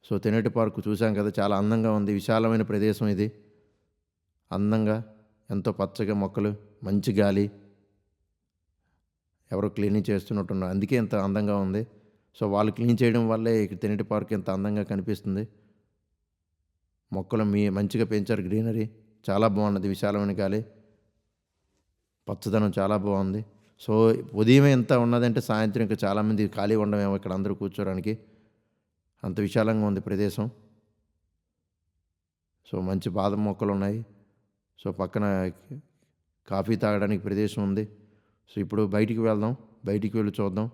సో తెనేటి పార్క్ చూసాం కదా, చాలా అందంగా ఉంది. విశాలమైన ప్రదేశం ఇది. అందంగా ఎంతో పచ్చగా మొక్కలు, మంచి గాలి. ఎవరో క్లీనింగ్ చేస్తున్నట్టున్నారు, అందుకే ఇంత అందంగా ఉంది. సో వాళ్ళు క్లీన్ చేయడం వల్లే ఇక్కడ తెనేటి పార్క్ ఇంత అందంగా కనిపిస్తుంది. మొక్కలు మంచిగా పెంచారు, గ్రీనరీ చాలా బాగున్నది. విశాలమైన గాలి, పచ్చదనం చాలా బాగుంది. సో ఉదయం ఎంత ఉన్నదంటే సాయంత్రం ఇంకా చాలామంది ఖాళీ ఉండమేమో ఇక్కడ అందరూ కూర్చోడానికి. అంత విశాలంగా ఉంది ప్రదేశం. సో మంచి బాదం మొక్కలు ఉన్నాయి. సో పక్కన కాఫీ తాగడానికి ప్రదేశం ఉంది. సో ఇప్పుడు బయటికి వెళ్దాం, బయటికి వెళ్ళి చూద్దాం.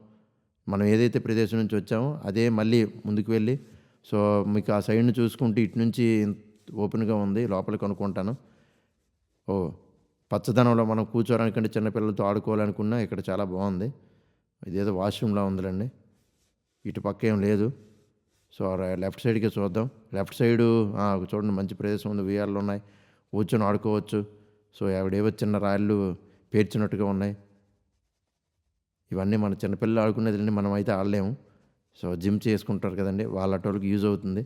మనం ఏదైతే ప్రదేశం నుంచి వచ్చామో అదే మళ్ళీ ముందుకు వెళ్ళి, సో మీకు ఆ సైడ్ని చూసుకుంటే ఇటు నుంచి ఓపెన్గా ఉంది, లోపలికి అనుకుంటాను. పచ్చదనంలో మనం కూర్చోడానికంటే చిన్నపిల్లలతో ఆడుకోవాలనుకున్నా ఇక్కడ చాలా బాగుంది. ఇదేదో వాష్రూమ్లా ఉందిలేండి. ఇటు పక్క ఏం లేదు. సో లెఫ్ట్ సైడ్కి చూద్దాం. లెఫ్ట్ సైడు చూడండి మంచి ప్రదేశం ఉంది. ఉయ్యాలు ఉన్నాయి, కూర్చొని ఆడుకోవచ్చు. సో ఆవిడేవో చిన్న రాళ్ళు పేర్చినట్టుగా ఉన్నాయి. ఇవన్నీ మన చిన్నపిల్లలు ఆడుకునేది, మనం అయితే ఆడలేము. సో జిమ్ చేసుకుంటారు కదండి, వాళ్ళ అటోళ్ళకి యూజ్ అవుతుంది.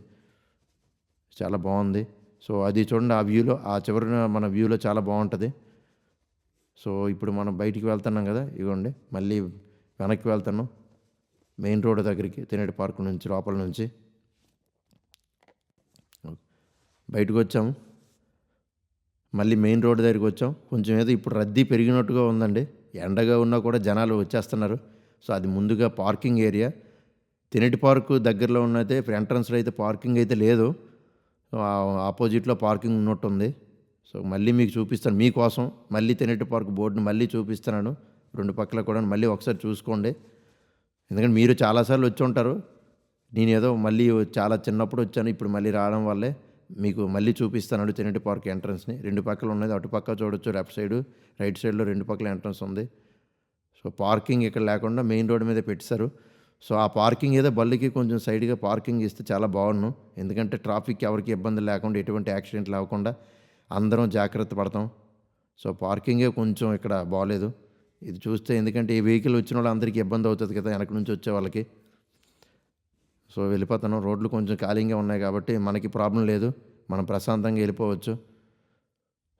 చాలా బాగుంది. సో అది చూడండి, ఆ వ్యూలో ఆ చివరిన మన వ్యూలో చాలా బాగుంటుంది. సో ఇప్పుడు మనం బయటికి వెళ్తున్నాం కదా, ఇగోండి మళ్ళీ వెనక్కి వెళ్తున్నాం మెయిన్ రోడ్ దగ్గరికి, తెనేటి పార్క్ నుంచి లోపల నుంచి బయటకు వచ్చాము. మళ్ళీ మెయిన్ రోడ్ దగ్గరికి వచ్చాం. కొంచెం ఏదో ఇప్పుడు రద్దీ పెరిగినట్టుగా ఉందండి. ఎండగా ఉన్నా కూడా జనాలు వచ్చేస్తున్నారు. సో అది ముందుగా పార్కింగ్ ఏరియా. తెనేటి పార్కు దగ్గరలో ఉన్నైతే ఎంట్రన్స్లో అయితే పార్కింగ్ అయితే లేదు. ఆపోజిట్లో పార్కింగ్ ఉన్నట్టుంది. సో మళ్ళీ మీకు చూపిస్తాను, మీకోసం మళ్ళీ తెనేటి పార్క్ బోర్డుని మళ్ళీ చూపిస్తున్నాను. రెండు పక్కల కూడా మళ్ళీ ఒకసారి చూసుకోండి. ఎందుకంటే మీరు చాలాసార్లు వచ్చి ఉంటారు. నేనేదో మళ్ళీ చాలా చిన్నప్పుడు వచ్చాను, ఇప్పుడు మళ్ళీ రావడం వల్లే మీకు మళ్ళీ చూపిస్తాను తెనేటి పార్క్ ఎంట్రన్స్ని. రెండు పక్కల ఉన్నది, అటుపక్క చూడొచ్చు, లెఫ్ట్ సైడు రైట్ సైడ్లో రెండు పక్కల ఎంట్రన్స్ ఉంది. సో పార్కింగ్ ఇక్కడ లేకుండా మెయిన్ రోడ్ మీద పెట్టారు. సో ఆ పార్కింగ్ ఏదో బళ్ళకి కొంచెం సైడ్గా పార్కింగ్ ఇస్తే చాలా బాగుండు. ఎందుకంటే ట్రాఫిక్ ఎవరికి ఇబ్బంది లేకుండా, ఎటువంటి యాక్సిడెంట్లు అవ్వకుండా అందరం జాగ్రత్త పడతాం. సో పార్కింగే కొంచెం ఇక్కడ బాగలేదు ఇది చూస్తే. ఎందుకంటే ఈ వెహికల్ వచ్చిన వాళ్ళు అందరికీ ఇబ్బంది అవుతుంది కదా, వెనక నుంచి వచ్చే వాళ్ళకి. సో వెళ్ళిపోతాను. రోడ్లు కొంచెం ఖాళీగా ఉన్నాయి కాబట్టి మనకి ప్రాబ్లం లేదు, మనం ప్రశాంతంగా వెళ్ళిపోవచ్చు.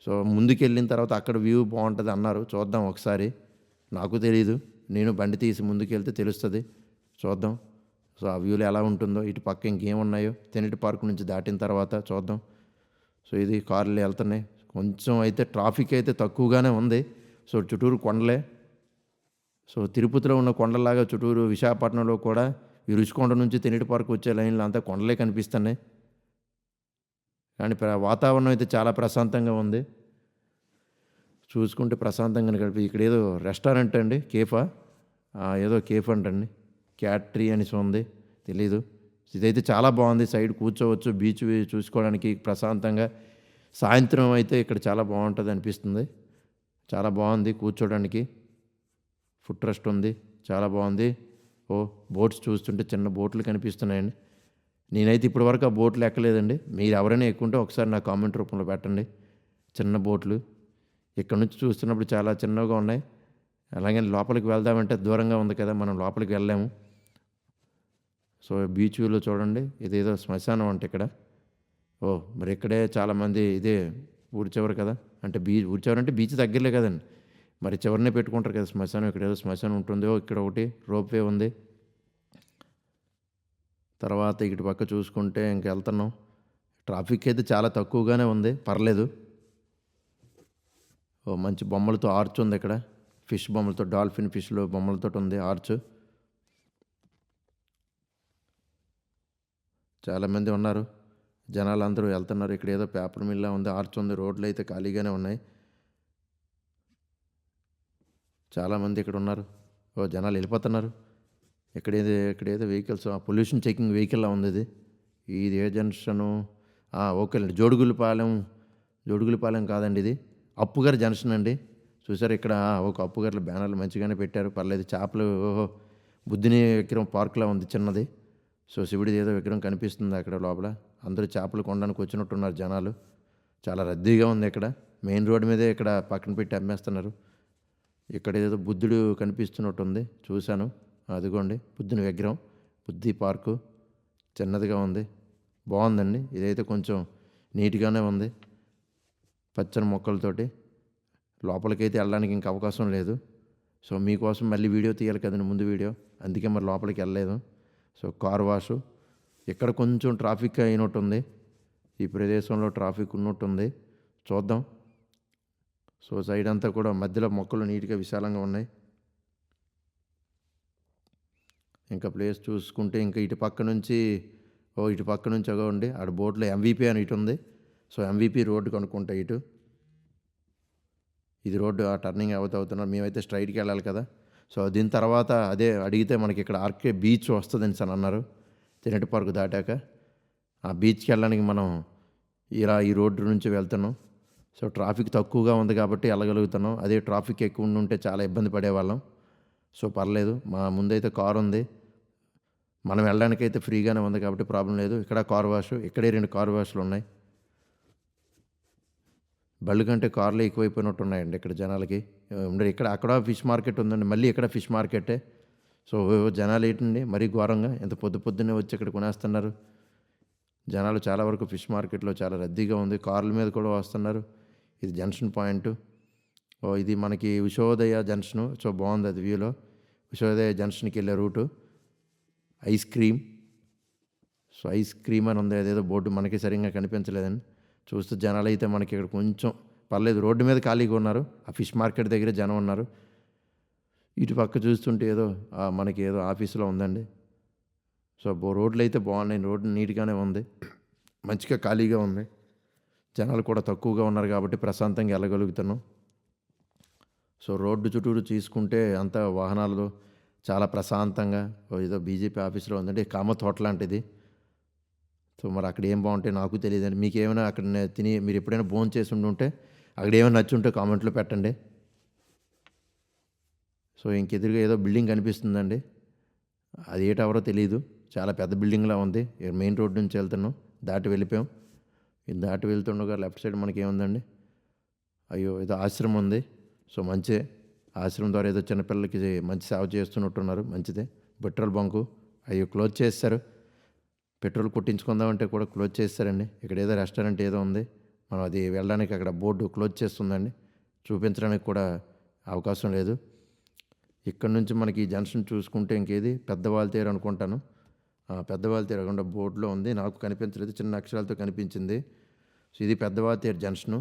సో ముందుకు వెళ్ళిన తర్వాత అక్కడ వ్యూ బాగుంటుంది అన్నారు, చూద్దాం ఒకసారి. నాకు తెలియదు, నేను బండి తీసి ముందుకు వెళ్తే తెలుస్తుంది, చూద్దాం. సో ఆ వ్యూలో ఎలా ఉంటుందో, ఇటు పక్క ఇంకేమున్నాయో తెనేటి పార్క్ నుంచి దాటిన తర్వాత చూద్దాం. సో ఇది కార్లు వెళ్తున్నాయి. కొంచెం అయితే ట్రాఫిక్ అయితే తక్కువగానే ఉంది. సో చుట్టూరు కొండలే. సో తిరుపతిలో ఉన్న కొండలాగా చుట్టూరు విశాఖపట్నంలో కూడా ఈ రుషికొండ నుంచి తెనేటి పార్క్ వచ్చే లైన్లో అంతా కొండలే కనిపిస్తున్నాయి. కానీ వాతావరణం అయితే చాలా ప్రశాంతంగా ఉంది. చూసుకుంటే ప్రశాంతంగా గడిపి. ఇక్కడ ఏదో రెస్టారెంట్ అండి, కేఫా ఏదో కేఫ్ అంటండి, క్యాట్రీ అనేసి ఉంది, తెలీదు. ఇదైతే చాలా బాగుంది, సైడ్ కూర్చోవచ్చు, బీచ్ చూసుకోవడానికి ప్రశాంతంగా. సాయంత్రం అయితే ఇక్కడ చాలా బాగుంటుంది అనిపిస్తుంది. చాలా బాగుంది కూర్చోడానికి. ఫుడ్ ట్రస్ట్ ఉంది, చాలా బాగుంది. బోట్స్ చూస్తుంటే చిన్న బోట్లు కనిపిస్తున్నాయండి. నేనైతే ఇప్పటివరకు ఆ బోట్లు ఎక్కలేదండి. మీరు ఎవరైనా ఎక్కుంటే ఒకసారి నా కామెంట్ రూపంలో పెట్టండి. చిన్న బోట్లు ఇక్కడ నుంచి చూస్తున్నప్పుడు చాలా చిన్నగా ఉన్నాయి. అలాగే లోపలికి వెళ్దామంటే దూరంగా ఉంది కదా, మనం లోపలికి వెళ్ళాము. సో బీచ్ వ్యూలో చూడండి, ఇదేదో శ్మశానం అంటే ఇక్కడ. మరి ఇక్కడే చాలామంది ఇదే ఊరి చివరి కదా, అంటే ఊరి చివరి అంటే బీచ్ దగ్గరలే కదండి, మరి చివరినే పెట్టుకుంటారు కదా శ్మశానం. ఇక్కడ ఏదో శ్మశానం ఉంటుందో. ఇక్కడ ఒకటి రోప్వే ఉంది. తర్వాత ఇటు పక్క చూసుకుంటే వెళ్తున్నాం. ట్రాఫిక్ అయితే చాలా తక్కువగానే ఉంది, పర్లేదు. మంచి బొమ్మలతో ఆర్చ్ ఉంది ఇక్కడ, ఫిష్ బొమ్మలతో, డాల్ఫిన్ ఫిష్లో బొమ్మలతో ఉంది ఆర్చ్. చాలామంది ఉన్నారు, జనాలు అందరూ వెళ్తున్నారు. ఇక్కడ ఏదో పేపర్ మిల్లా ఉంది, ఆర్చ్ ఉంది, రోడ్లు అయితే ఖాళీగానే ఉన్నాయి. చాలామంది ఇక్కడ ఉన్నారు. జనాలు వెళ్ళిపోతున్నారు. ఇక్కడేదో వెహికల్స్, పొల్యూషన్ చెకింగ్ వెహికల్లా ఉంది ఇది. ఇది ఏ జంక్షను? ఓకే అండి, జోడుగులపాలెం కాదండి, ఇది అప్పుగారి జంక్షన్ అండి. చూసారు ఇక్కడ ఒక అప్పుగారిలో బ్యానర్లు మంచిగానే పెట్టారు, పర్లేదు. చేపలు, బుద్ధిని విగ్రహం పార్కులా ఉంది చిన్నది. సో శివుడిది ఏదో విగ్రహం కనిపిస్తుంది అక్కడ లోపల. అందరూ చేపలు కొనడానికి వచ్చినట్టున్నారు జనాలు. చాలా రద్దీగా ఉంది ఇక్కడ. మెయిన్ రోడ్ మీదే ఇక్కడ పక్కన పెట్టి అమ్మేస్తున్నారు. ఇక్కడ ఏదో బుద్ధుడు కనిపిస్తున్నట్టుంది, చూశాను. అదిగోండి బుద్ధుని విగ్రహం. బుద్ధి పార్కు చిన్నదిగా ఉంది, బాగుందండి. ఇదైతే కొంచెం నీట్గానే ఉంది, పచ్చని మొక్కలతోటి. లోపలికైతే వెళ్ళడానికి ఇంకా అవకాశం లేదు. సో మీకోసం మళ్ళీ వీడియో తీయాలి కదండి, ముందు వీడియో, అందుకే మరి లోపలికి వెళ్ళలేదు. సో కార్ వాషు ఇక్కడ కొంచెం ట్రాఫిక్ అయినట్టుంది, ఈ ప్రదేశంలో ట్రాఫిక్ ఉన్నట్టుంది, చూద్దాం. సో సైడ్ అంతా కూడా మధ్యలో మొక్కలు నీట్గా విశాలంగా ఉన్నాయి. ఇంకా ప్లేస్ చూసుకుంటే ఇంకా ఇటు పక్క నుంచి అగోండి ఆడ బోర్డులో ఎంవీపీ అని ఇటు ఉంది. సో ఎంవీపీ రోడ్డు కనుక్కుంటా ఇటు. ఇది రోడ్డు టర్నింగ్ అవుతున్నారు. మేమైతే స్ట్రైట్కి వెళ్ళాలి కదా. సో దీని తర్వాత అదే అడిగితే మనకి ఇక్కడ ఆర్కే బీచ్ వస్తుందని సార్ అన్నారు. తెనేటి పార్క్ దాటాక ఆ బీచ్కి వెళ్ళడానికి మనం ఈ రోడ్డు నుంచి వెళ్తున్నాం. సో ట్రాఫిక్ తక్కువగా ఉంది కాబట్టి వెళ్ళగలుగుతున్నాం. అదే ట్రాఫిక్ ఎక్కువ ఉంటే చాలా ఇబ్బంది పడేవాళ్ళం. సో పర్లేదు, మా ముందైతే కారు ఉంది, మనం వెళ్ళడానికైతే ఫ్రీగానే ఉంది కాబట్టి ప్రాబ్లం లేదు. ఇక్కడ కార్ వాష్, ఇక్కడే 2 కార్ వాష్లు ఉన్నాయి. బళ్ళు కంటే కార్లే ఎక్కువైపోయినట్టు ఉన్నాయండి ఇక్కడ జనాలకి. ఇక్కడ అక్కడ ఫిష్ మార్కెట్ ఉందండి, మళ్ళీ ఇక్కడ ఫిష్ మార్కెటే. సో జనాలు ఏంటండి మరీ ఘోరంగా, ఎంత పొద్దున్నే వచ్చి ఇక్కడ కొనేస్తున్నారు. జనాలు చాలా వరకు ఫిష్ మార్కెట్లో చాలా రద్దీగా ఉంది. కార్ల మీద కూడా వస్తున్నారు. ఇది జంక్షన్ పాయింట్. ఇది మనకి ఉషోదయ జంక్షను. సో బాగుంది అది వ్యూలో. ఉషోదయ జంక్షన్కి వెళ్ళే route. Ice cream. So ice cream అని ఉంది. అదేదో బోర్డు మనకి సరిగ్గా కనిపించలేదండి. చూస్తే జనాలు అయితే మనకి ఇక్కడ కొంచెం పర్లేదు, రోడ్డు మీద ఖాళీగా ఉన్నారు. ఆ ఫిష్ మార్కెట్ దగ్గర జనం ఉన్నారు. ఇటు పక్క చూస్తుంటే ఏదో మనకి ఏదో ఆఫీసులో ఉందండి. సో రోడ్లు అయితే బాగున్నాయి. రోడ్డు నీట్గానే ఉంది, మంచిగా ఖాళీగా ఉంది. జనాలు కూడా తక్కువగా ఉన్నారు కాబట్టి ప్రశాంతంగా వెళ్ళగలుగుతున్నాం. సో రోడ్డు చుట్టూరు తీసుకుంటే అంతా వాహనాలు చాలా ప్రశాంతంగా. ఏదో బీజేపీ ఆఫీసులో ఉందండి. కామత్ హోటల్ లాంటిది. సో మరి అక్కడ ఏం బాగుంటాయి నాకు తెలియదండి. మీకు ఏమైనా అక్కడ తిని మీరు ఎప్పుడైనా భోజనం చేసి ఉంటే అక్కడ ఏమైనా నచ్చి ఉంటే కామెంట్లో పెట్టండి. సో ఇంకెదురుగా ఏదో బిల్డింగ్ కనిపిస్తుందండి. అది ఏ టవరో తెలియదు. చాలా పెద్ద బిల్డింగ్లా ఉంది. మెయిన్ రోడ్ నుంచి వెళ్తున్నాం, దాటి వెళ్ళిపోయాం. ఇది దాటి వెళ్తుండగా లెఫ్ట్ సైడ్ మనకి ఏముందండి, అయ్యో ఏదో ఆశ్రమం ఉంది. సో మంచిదే. ఆశ్రమం ద్వారా ఏదో చిన్నపిల్లలకి మంచి సేవ చేస్తున్నట్టున్నారు. మంచిదే. పెట్రోల్ బంకు అయ్యో క్లోజ్ చేస్తారు. పెట్రోల్ కొట్టించుకుందామంటే కూడా క్లోజ్ చేస్తారండి. ఇక్కడ ఏదో రెస్టారెంట్ ఏదో ఉంది. మనం అది వెళ్ళడానికి అక్కడ బోర్డు క్లోజ్ చేస్తుందండి. చూపించడానికి కూడా అవకాశం లేదు. ఇక్కడ నుంచి మనకి ఈ జంక్షన్ చూసుకుంటే ఇంకేది పెద్దవాళ్ళ తీరు అనుకుంటాను. పెద్దవాళ్ళ తీరు కాకుండా బోర్డులో ఉంది, నాకు కనిపించలేదు, చిన్న అక్షరాలతో కనిపించింది. సో ఇది పెద్దవాళ్ళ తీరు జంక్షను.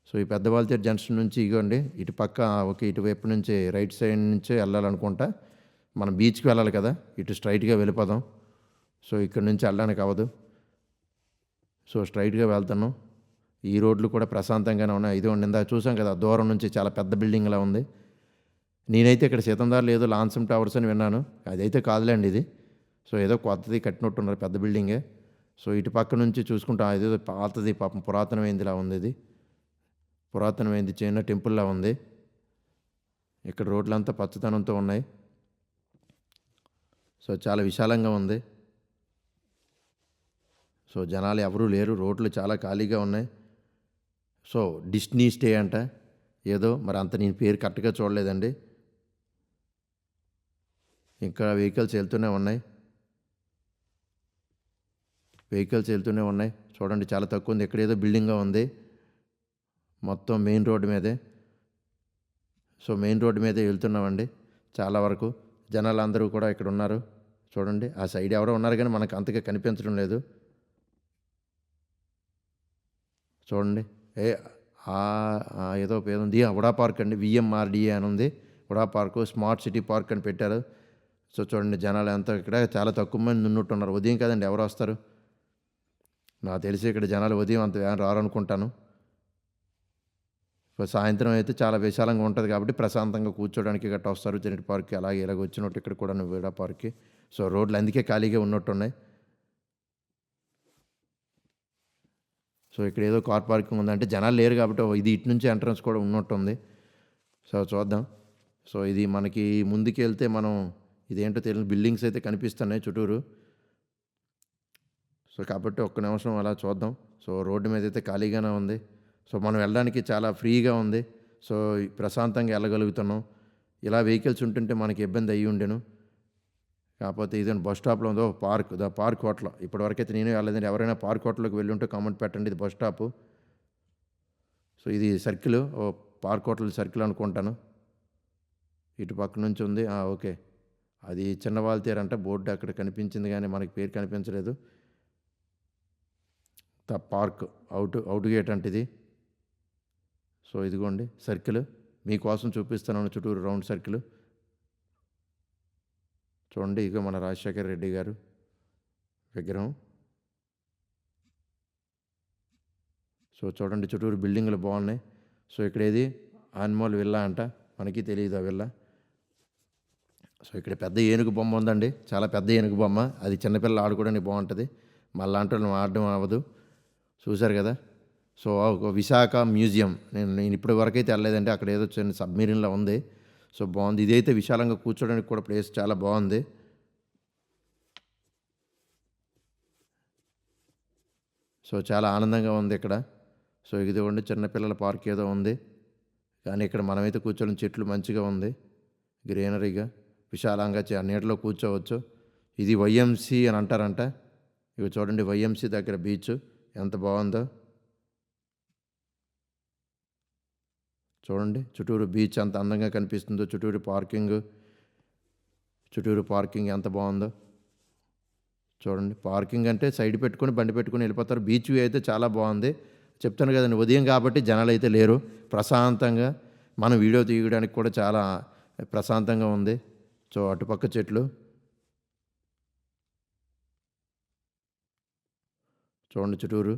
సో ఈ పెద్దవాళ్ళ తీరు జంక్షన్ నుంచి ఇగోండి ఇటు పక్క ఇటువైపు నుంచి రైట్ సైడ్ నుంచే వెళ్ళాలనుకుంటా. మనం బీచ్కి వెళ్ళాలి కదా, ఇటు స్ట్రైట్గా వెళ్ళిపోదాం. సో ఇక్కడ నుంచి వెళ్ళడానికి అవ్వదు. సో స్ట్రైట్గా వెళ్తాను. ఈ రోడ్లు కూడా ప్రశాంతంగానే ఉన్నాయి. ఇదిగోండి ఇందాక చూసాం కదా, దూరం నుంచి చాలా పెద్ద బిల్డింగ్లా ఉంది. నేనైతే ఇక్కడ సీతందారులు ఏదో లాన్సమ్ టవర్స్ అని విన్నాను. అదైతే కాదులేండి ఇది. సో ఏదో కొత్తది కట్టినట్టున్నారు, పెద్ద బిల్డింగే. సో ఇటు పక్క నుంచి చూసుకుంటా ఇదేదో పాతది, పాపం పురాతనమైందిలా ఉంది. ఇది పురాతనమైంది చిన్న టెంపుల్లా ఉంది. ఇక్కడ రోడ్లంతా పచ్చదనంతో ఉన్నాయి. సో చాలా విశాలంగా ఉంది. సో జనాలు ఎవరూ లేరు, రోడ్లు చాలా ఖాళీగా ఉన్నాయి. సో డిస్నీ స్టే అంట ఏదో, మరి అంత నేను పేరు కరెక్ట్గా చూడలేదండి. ఇంకా వెహికల్స్ వెళ్తూనే ఉన్నాయి. చూడండి చాలా తక్కువ ఉంది. ఇక్కడ ఏదో బిల్డింగ్గా ఉంది. మొత్తం మెయిన్ రోడ్డు మీదే. సో మెయిన్ రోడ్డు మీదే వెళ్తున్నామండి. చాలా వరకు జనాలు అందరూ కూడా ఇక్కడ ఉన్నారు. చూడండి ఆ సైడ్ ఎవరో ఉన్నారు కానీ మనకు అంతగా కనిపించడం లేదు. చూడండి ఏదో పేరు ఉంది, ఉడా పార్క్ అండి, విఎంఆర్డిఏ అని ఉంది. ఉడా పార్కు స్మార్ట్ సిటీ పార్క్ అని పెట్టారు. సో చూడండి జనాలు అంతా ఇక్కడ చాలా తక్కువ మంది ఉన్నట్టున్నారు. ఉదయం కదండి, ఎవరు వస్తారు? నాకు తెలిసి ఇక్కడ జనాలు ఉదయం అంత రారనుకుంటాను. సాయంత్రం అయితే చాలా విశాలంగా ఉంటుంది కాబట్టి ప్రశాంతంగా కూర్చోడానికి గట్రా వస్తారు చిన్నటి పార్క్కి. అలాగే ఇలాగ వచ్చినట్టు ఇక్కడ కూడా విడా పార్క్కి. సో రోడ్లు అందుకే ఖాళీగా ఉన్నట్టున్నాయి. సో ఇక్కడ ఏదో కార్ పార్కింగ్ ఉందంటే జనాలు లేరు కాబట్టి ఇది ఇటు నుంచి ఎంట్రన్స్ కూడా ఉన్నట్టుంది. సో చూద్దాం. సో ఇది మనకి ముందుకు వెళ్తే మనం ఇదేంటో తెలియని బిల్డింగ్స్ అయితే కనిపిస్తున్నాయి చుట్టూరు. సో కాబట్టి ఒక్క నిమిషం అలా చూద్దాం. సో రోడ్డు మీద అయితే ఖాళీగానే ఉంది. సో మనం వెళ్ళడానికి చాలా ఫ్రీగా ఉంది. సో ప్రశాంతంగా వెళ్ళగలుగుతున్నాం. ఇలా వెహికల్స్ ఉంటుంటే మనకి ఇబ్బంది అయ్యి ఉండేను. కాకపోతే ఇదేనా బస్ స్టాప్లో ఉందో పార్క్, పార్క్ హోటల్. ఇప్పటివరకైతే నేనే వెళ్ళలేదండి. ఎవరైనా పార్క్ హోటల్కి వెళ్ళి ఉంటే కామెంట్ పెట్టండి. ఇది బస్ స్టాపు. సో ఇది సర్కిల్, పార్క్ హోటల్ సర్కిల్ అనుకుంటాను. ఇటు పక్క నుంచి ఉంది. ఓకే, అది చిన్నవాళ్ళ తీరు అంట. బోర్డు అక్కడ కనిపించింది కానీ మనకి పేరు కనిపించలేదు. పార్క్ అవుట్ గేట్ అంటే ఇది. సో ఇదిగోండి సర్కిల్ మీకోసం చూపిస్తున్నాను, చుట్టూరు రౌండ్ సర్కిల్. చూడండి ఇక మన రాజశేఖర రెడ్డి గారు విగ్రహం. సో చూడండి చుట్టూరు బిల్డింగ్లు బాగున్నాయి. సో ఇక్కడ ఏది ఆనిమల్ విల్లా అంట, మనకి తెలియదు ఆ విల్లా. సో ఇక్కడ పెద్ద ఏనుగు బొమ్మ ఉందండి, చాలా పెద్ద ఏనుగు బొమ్మ. అది చిన్నపిల్లలు ఆడుకోవడానికి బాగుంటుంది, మళ్ళీ వాళ్ళు ఆడడం అవ్వదు. చూశారు కదా. సో విశాఖ మ్యూజియం నేను ఇప్పటి వరకు అయితే వెళ్ళలేదండి. అక్కడ ఏదో చిన్న సబ్మెరీన్లో ఉంది. సో బాగుంది. ఇదైతే విశాలంగా కూర్చోడానికి కూడా ప్లేస్ చాలా బాగుంది. సో చాలా ఆనందంగా ఉంది ఇక్కడ. సో ఇదిగోండి చిన్నపిల్లల పార్క్ ఏదో ఉంది, కానీ ఇక్కడ మనమైతే కూర్చోని చెట్లు మంచిగా ఉంది, గ్రీనరీగా విశాలంగా నీడలో కూర్చోవచ్చు. ఇది వైఎంసి అని అంటారంట. ఇవి చూడండి వైఎంసీ దగ్గర బీచ్ ఎంత బాగుందో చూడండి. చుట్టూరు బీచ్ ఎంత అందంగా కనిపిస్తుందో, చుట్టూరు పార్కింగ్ ఎంత బాగుందో చూడండి. పార్కింగ్ అంటే సైడ్ పెట్టుకొని బండి పెట్టుకొని వెళ్ళిపోతారు. బీచ్ వ్యూ అయితే చాలా బాగుంది. చెప్తాను కదండి, ఉదయం కాబట్టి జనాలు అయితే లేరు. ప్రశాంతంగా మనం వీడియో తీయడానికి కూడా చాలా ప్రశాంతంగా ఉంది. సో అటుపక్క చెట్లు చూడండి, చుట్టూరు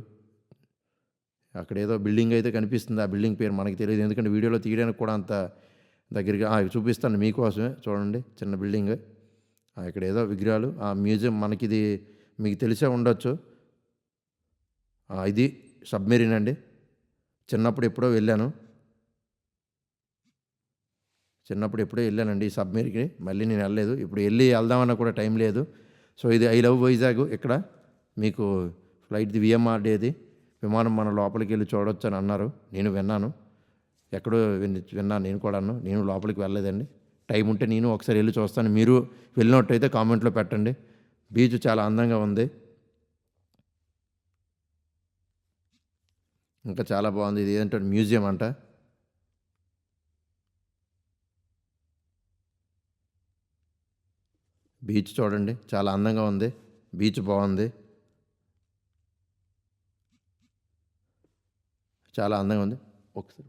అక్కడ ఏదో బిల్డింగ్ అయితే కనిపిస్తుంది. ఆ బిల్డింగ్ పేరు మనకి తెలియదు, ఎందుకంటే వీడియోలో తీయడానికి కూడా అంత దగ్గరగా చూపిస్తాను మీకోసమే. చూడండి, చిన్న బిల్డింగ్. ఇక్కడ ఏదో విగ్రహాలు, ఆ మ్యూజియం మనకిది మీకు తెలిసే ఉండొచ్చు. ఇది సబ్మెరీన్ అండి. చిన్నప్పుడు ఎప్పుడో వెళ్ళానండి ఈ సబ్మెరీన్కి. మళ్ళీ నేను వెళ్ళలేదు. ఇప్పుడు వెళ్దామన్నా కూడా టైం లేదు. సో ఇది ఐ లవ్ వైజాగ్. ఇక్కడ మీకు ఫ్లైట్ది విఎంఆర్డేది విమానం మన లోపలికి వెళ్ళి చూడొచ్చు అని అన్నారు. నేను విన్నాను, ఎక్కడో విన్నాను నేను కూడాను. నేను లోపలికి వెళ్ళలేదండి. టైం ఉంటే నేను ఒకసారి వెళ్ళి చూస్తాను. మీరు వెళ్ళినట్టయితే కామెంట్లో పెట్టండి. బీచ్ చాలా అందంగా ఉంది, ఇంకా చాలా బాగుంది. ఇది ఏంటంటే మ్యూజియం అంట. బీచ్ చూడండి, చాలా అందంగా ఉంది. బీచ్ బాగుంది, చాలా అందంగా ఉంది. ఒకసారి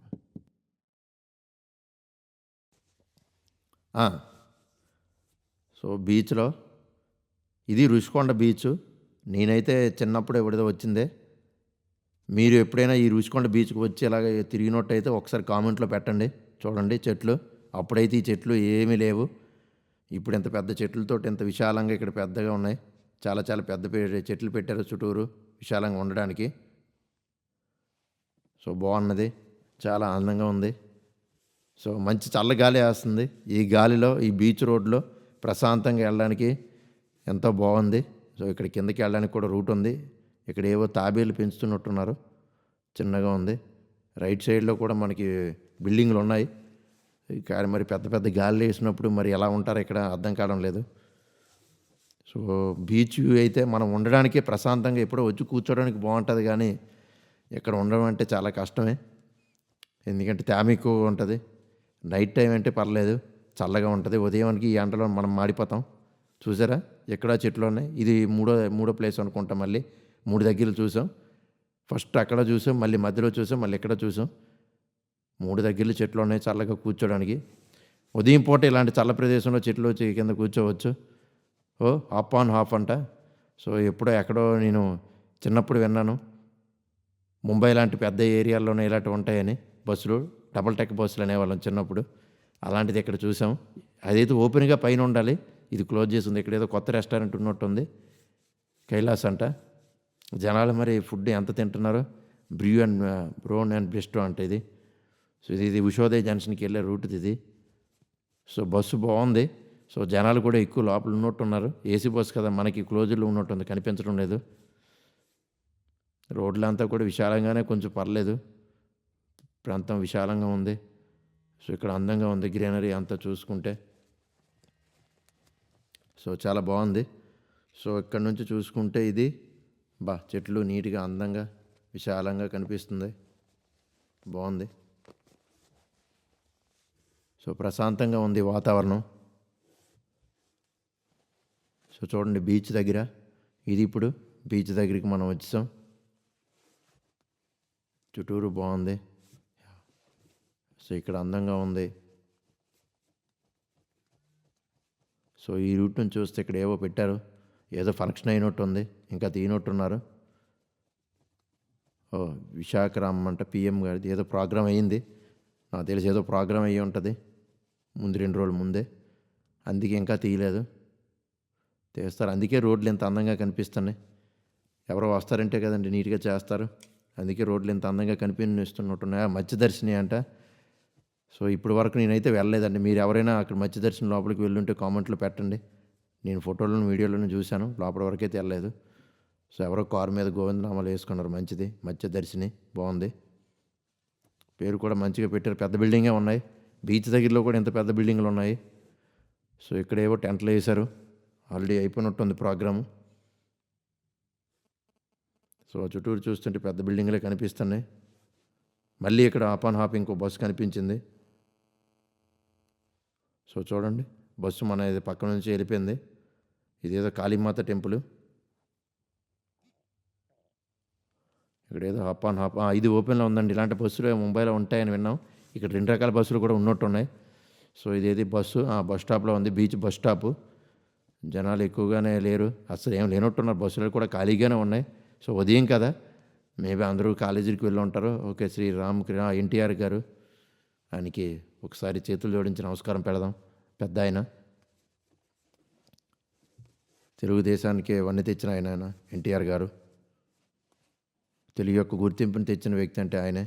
సో బీచ్లో ఇది రుషికొండ బీచ్. నేనైతే చిన్నప్పుడు ఎప్పుడైతే వచ్చిందే. మీరు ఎప్పుడైనా ఈ రుషికొండ బీచ్కి వచ్చి ఇలాగ తిరిగినట్టయితే ఒకసారి కామెంట్లో పెట్టండి. చూడండి చెట్లు, అప్పుడైతే ఈ చెట్లు ఏమీ లేవు. ఇప్పుడు ఇంత పెద్ద చెట్లతో ఇంత విశాలంగా ఇక్కడ పెద్దగా ఉన్నాయి. చాలా చాలా పెద్ద చెట్లు పెట్టారు చుట్టూరు విశాలంగా ఉండడానికి. సో బాగున్నది, చాలా ఆనందంగా ఉంది. సో మంచి చల్లగాలి వేస్తుంది. ఈ గాలిలో ఈ బీచ్ రోడ్లో ప్రశాంతంగా వెళ్ళడానికి ఎంతో బాగుంది. సో ఇక్కడ కిందకి వెళ్ళడానికి కూడా రూట్ ఉంది. ఇక్కడ ఏవో తాబేలు పెంచుతున్నట్టున్నారు, చిన్నగా ఉంది. రైట్ సైడ్లో కూడా మనకి బిల్డింగ్లు ఉన్నాయి. కానీ మరి పెద్ద పెద్ద గాలి వేసినప్పుడు మరి ఎలా ఉంటారో ఇక్కడ అర్థం కావడం లేదు. సో బీచ్ వ్యూ అయితే మనం ఉండడానికి ప్రశాంతంగా ఎప్పుడో వచ్చి కూర్చోడానికి బాగుంటుంది, కానీ ఇక్కడ ఉండడం అంటే చాలా కష్టమే. ఎందుకంటే తేమ ఎక్కువగా ఉంటుంది. నైట్ టైం అంటే పర్లేదు, చల్లగా ఉంటుంది. ఉదయానికి ఈ ఎండలో మనం మాడిపోతాం. చూసారా ఎక్కడ చెట్లు ఉన్నాయి. ఇది మూడో ప్లేస్ అనుకుంటాం. మళ్ళీ 3 దగ్గరలు చూసాం. ఫస్ట్ అక్కడ చూసాం, మళ్ళీ మధ్యలో చూసాం, మళ్ళీ ఇక్కడ చూసాం. 3 దగ్గరలు చెట్లు ఉన్నాయి చల్లగా కూర్చోడానికి. ఉదయం పూట ఇలాంటి చల్ల ప్రదేశంలో చెట్లు వచ్చి కింద కూర్చోవచ్చు. హాఫ్ ఆన్ హాఫ్ అంట. సో ఎక్కడో నేను చిన్నప్పుడు విన్నాను, ముంబై లాంటి పెద్ద ఏరియాల్లోనే ఇలాంటివి ఉంటాయని. బస్సులు డబుల్ టెక్ బస్సులు అనేవాళ్ళం చిన్నప్పుడు. అలాంటిది ఇక్కడ చూసాం. అదైతే ఓపెన్గా పైన ఉండాలి, ఇది క్లోజ్ చేసి ఉంది. ఇక్కడ ఏదో కొత్త రెస్టారెంట్ ఉన్నట్టుంది, కైలాస్ అంట. జనాలు మరి ఫుడ్ ఎంత తింటున్నారో. బ్రోన్ అండ్ బ్రిస్టో అంట ఇది. సో ఇది ఉషోదయ జంక్షన్కి వెళ్ళే రూట్ ఇది. సో బస్సు బాగుంది. సో జనాలు కూడా ఎక్కువ లోపల ఉన్నట్టున్నారు. ఏసీ బస్సు కదా, మనకి క్లోజ్లో ఉన్నట్టుంది, కనిపించడం లేదు. రోడ్లంతా కూడా విశాలంగానే, కొంచెం పర్లేదు, ప్రాంతం విశాలంగా ఉంది. సో ఇక్కడ అందంగా ఉంది గ్రీనరీ అంతా చూసుకుంటే. సో చాలా బాగుంది. సో ఇక్కడ నుంచి చూసుకుంటే ఇది చెట్లు నీట్గా అందంగా విశాలంగా కనిపిస్తుంది, బాగుంది. సో ప్రశాంతంగా ఉంది వాతావరణం. సో చూడండి బీచ్ దగ్గర ఇది. ఇప్పుడు బీచ్ దగ్గరికి మనం వచ్చాం. చుట్టూరు బాగుంది. సో ఇక్కడ అందంగా ఉంది. సో ఈ రూట్ నుంచి చూస్తే ఇక్కడ ఏవో పెట్టారు, ఏదో ఫంక్షన్ అయినట్టు ఉంది, ఇంకా తీయనట్టున్నారు. విశాఖరామ్ అంట పిఎం గారిది ఏదో ప్రోగ్రామ్ అయ్యింది, నాకు తెలిసి ఏదో ప్రోగ్రామ్ అయ్యి ఉంటుంది ముందు 2 రోజుల ముందే. అందుకే ఇంకా తీయలేదు, తీస్తారు. అందుకే రోడ్లు ఇంత అందంగా కనిపిస్తున్నాయి. ఎవరో వస్తారంటే కదండి నీట్గా చేస్తారు. అందుకే రోడ్లు ఇంత అందంగా కనిపిస్తున్నట్టున్నాయి. మత్స్యదర్శిని అంట. సో ఇప్పుడు వరకు నేనైతే వెళ్ళలేదండి. మీరు ఎవరైనా అక్కడ మత్స్యదర్శిని లోపలికి వెళ్ళుంటే కామెంట్లో పెట్టండి. నేను ఫోటోలను వీడియోలను చూశాను, లోపల వరకు అయితే వెళ్ళలేదు. సో ఎవరో కారు మీద గోవిందనామాలు వేసుకున్నారు, మంచిది. మత్స్యదర్శిని బాగుంది, పేరు కూడా మంచిగా పెట్టారు. పెద్ద బిల్డింగే ఉన్నాయి. బీచ్ దగ్గరలో కూడా ఇంత పెద్ద బిల్డింగ్లు ఉన్నాయి. సో ఇక్కడ ఏవో టెంట్లు వేశారు, ఆల్రెడీ అయిపోయినట్టుంది ప్రోగ్రాము. సో చుట్టూరు చూస్తుంటే పెద్ద బిల్డింగ్లే కనిపిస్తున్నాయి. మళ్ళీ ఇక్కడ ఆప్ అండ్ హాప్ ఇంకో బస్సు కనిపించింది. సో చూడండి, బస్సు మన ఇది పక్క నుంచి వెళ్ళిపోయింది. ఇదేదో కాళీమాత టెంపుల్. ఇక్కడ ఏదో హాప్ అండ్ హాప్ ఇది ఓపెన్లో ఉందండి. ఇలాంటి బస్సులు ముంబైలో ఉంటాయని విన్నాం. ఇక్కడ 2 రకాల బస్సులు కూడా ఉన్నట్టున్నాయి. సో ఇదేది బస్సు బస్ స్టాప్లో ఉంది, బీచ్ బస్ స్టాపు. జనాలు ఎక్కువగానే లేరు, అసలు ఏం లేనట్టున్నారు. బస్సులు కూడా ఖాళీగానే ఉన్నాయి. సో ఉదయం కదా, మేబీ అందరూ కాలేజీకి వెళ్ళి ఉంటారు. ఓకే, శ్రీ ఎన్టీఆర్ గారు, ఆయనకి ఒకసారి చేతులు జోడించి నమస్కారం పెడదాం. పెద్ద ఆయన, తెలుగుదేశానికి వన్నె తెచ్చిన ఆయన ఎన్టీఆర్ గారు. తెలుగు యొక్క గుర్తింపుని తెచ్చిన వ్యక్తి అంటే ఆయనే.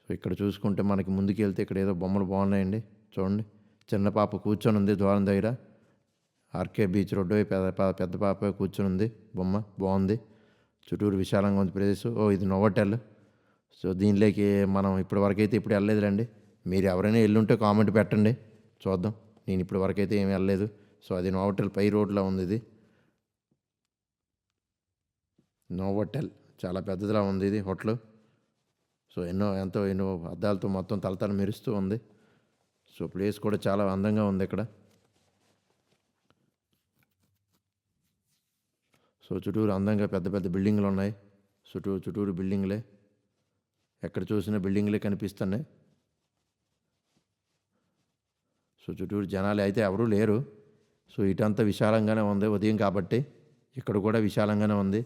సో ఇక్కడ చూసుకుంటే మనకి ముందుకు వెళ్తే ఇక్కడ ఏదో బొమ్మలు బాగున్నాయండి. చూడండి, చిన్న పాప కూర్చొని ఉంది ద్వారం దగ్గర. ఆర్కే బీచ్ రోడ్డు పెద్ద పాప కూర్చొని ఉంది, బొమ్మ బాగుంది. చుట్టూరు విశాలంగా ఉంది ప్రదేశం. ఇది నోవోటెల్. సో దీనిలోకి మనం ఇప్పటి వరకైతే ఇప్పుడు వెళ్ళలేదులేండి. మీరు ఎవరైనా వెళ్ళుంటే కామెంట్ పెట్టండి, చూద్దాం. నేను ఇప్పటి వరకైతే ఏమి వెళ్ళలేదు. సో అది నోవోటెల్ పై రోడ్లో ఉంది. ఇది నోవోటెల్, చాలా పెద్దదిలా ఉంది ఇది హోటల్. సో ఎన్నో అద్దాలతో మొత్తం తలతల మెరుస్తూ ఉంది. సో ప్లేస్ కూడా చాలా అందంగా ఉంది ఇక్కడ. సో చుట్టూరు అందంగా పెద్ద పెద్ద బిల్డింగ్లు ఉన్నాయి. చుట్టూరు బిల్డింగ్లే, ఎక్కడ చూసినా బిల్డింగ్లే కనిపిస్తున్నాయి. సో చుట్టూరు జనాలు అయితే ఎవరూ లేరు. సో ఇటంతా విశాలంగానే ఉంది ఉదయం కాబట్టి. ఇక్కడ కూడా విశాలంగానే ఉంది.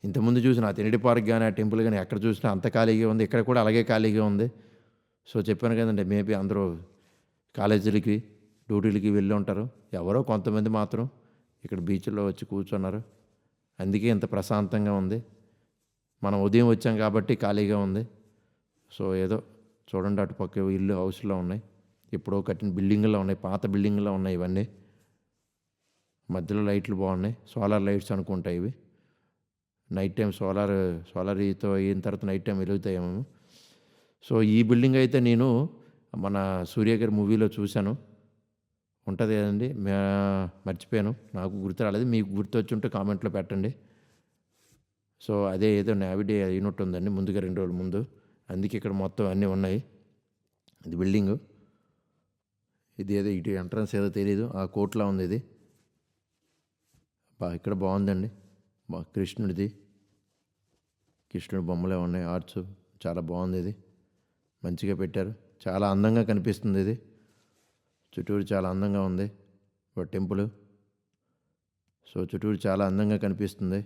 ఇంతకుముందు చూసిన ఆ తినడి పార్క్ కానీ ఆ టెంపుల్ కానీ ఎక్కడ చూసినా అంత ఖాళీగా ఉంది. ఇక్కడ కూడా అలాగే ఖాళీగా ఉంది. సో చెప్పాను కదండి, మేబీ అందరూ కాలేజీలకి డ్యూటీలకి వెళ్ళి ఉంటారు. ఎవరో కొంతమంది మాత్రం ఇక్కడ బీచ్లో వచ్చి కూర్చున్నారు. అందుకే ఇంత ప్రశాంతంగా ఉంది. మనం ఉదయం వచ్చాం కాబట్టి ఖాళీగా ఉంది. సో ఏదో చూడండి, అటుపక్క ఇల్లు హౌస్లో ఉన్నాయి, ఎప్పుడో కట్టిన బిల్డింగ్లో ఉన్నాయి, పాత బిల్డింగ్లో ఉన్నాయి ఇవన్నీ. మధ్యలో లైట్లు బాగున్నాయి, సోలార్ లైట్స్ అనుకుంటాయి ఇవి. నైట్ టైం సోలార్తో అయిన తర్వాత నైట్ టైం వెలుగుతాయేమో. సో ఈ బిల్డింగ్ అయితే నేను మన సూర్య గారి మూవీలో చూశాను, ఉంటుంది కదండి, మర్చిపోయాను, నాకు గుర్తు రాలేదు. మీకు గుర్తు వచ్చి ఉంటే కామెంట్లో పెట్టండి. సో అదే ఏదో నావిడే అయినట్టు ఉందండి ముందుగా 2 రోజుల ముందు. అందుకే ఇక్కడ మొత్తం అన్నీ ఉన్నాయి. ఇది బిల్డింగు, ఇది ఏదో ఇటు ఎంట్రన్స్ ఏదో తెలియదు, ఆ కోట్లా ఉంది ఇది. ఇక్కడ బాగుందండి, కృష్ణుడి బొమ్మలే ఉన్నాయి, ఆర్ట్స్ చాలా బాగుంది. ఇది మంచిగా పెట్టారు, చాలా అందంగా కనిపిస్తుంది. ఇది చుట్టూరు చాలా అందంగా ఉంది టెంపుల్. సో చుట్టూరు చాలా అందంగా కనిపిస్తుంది.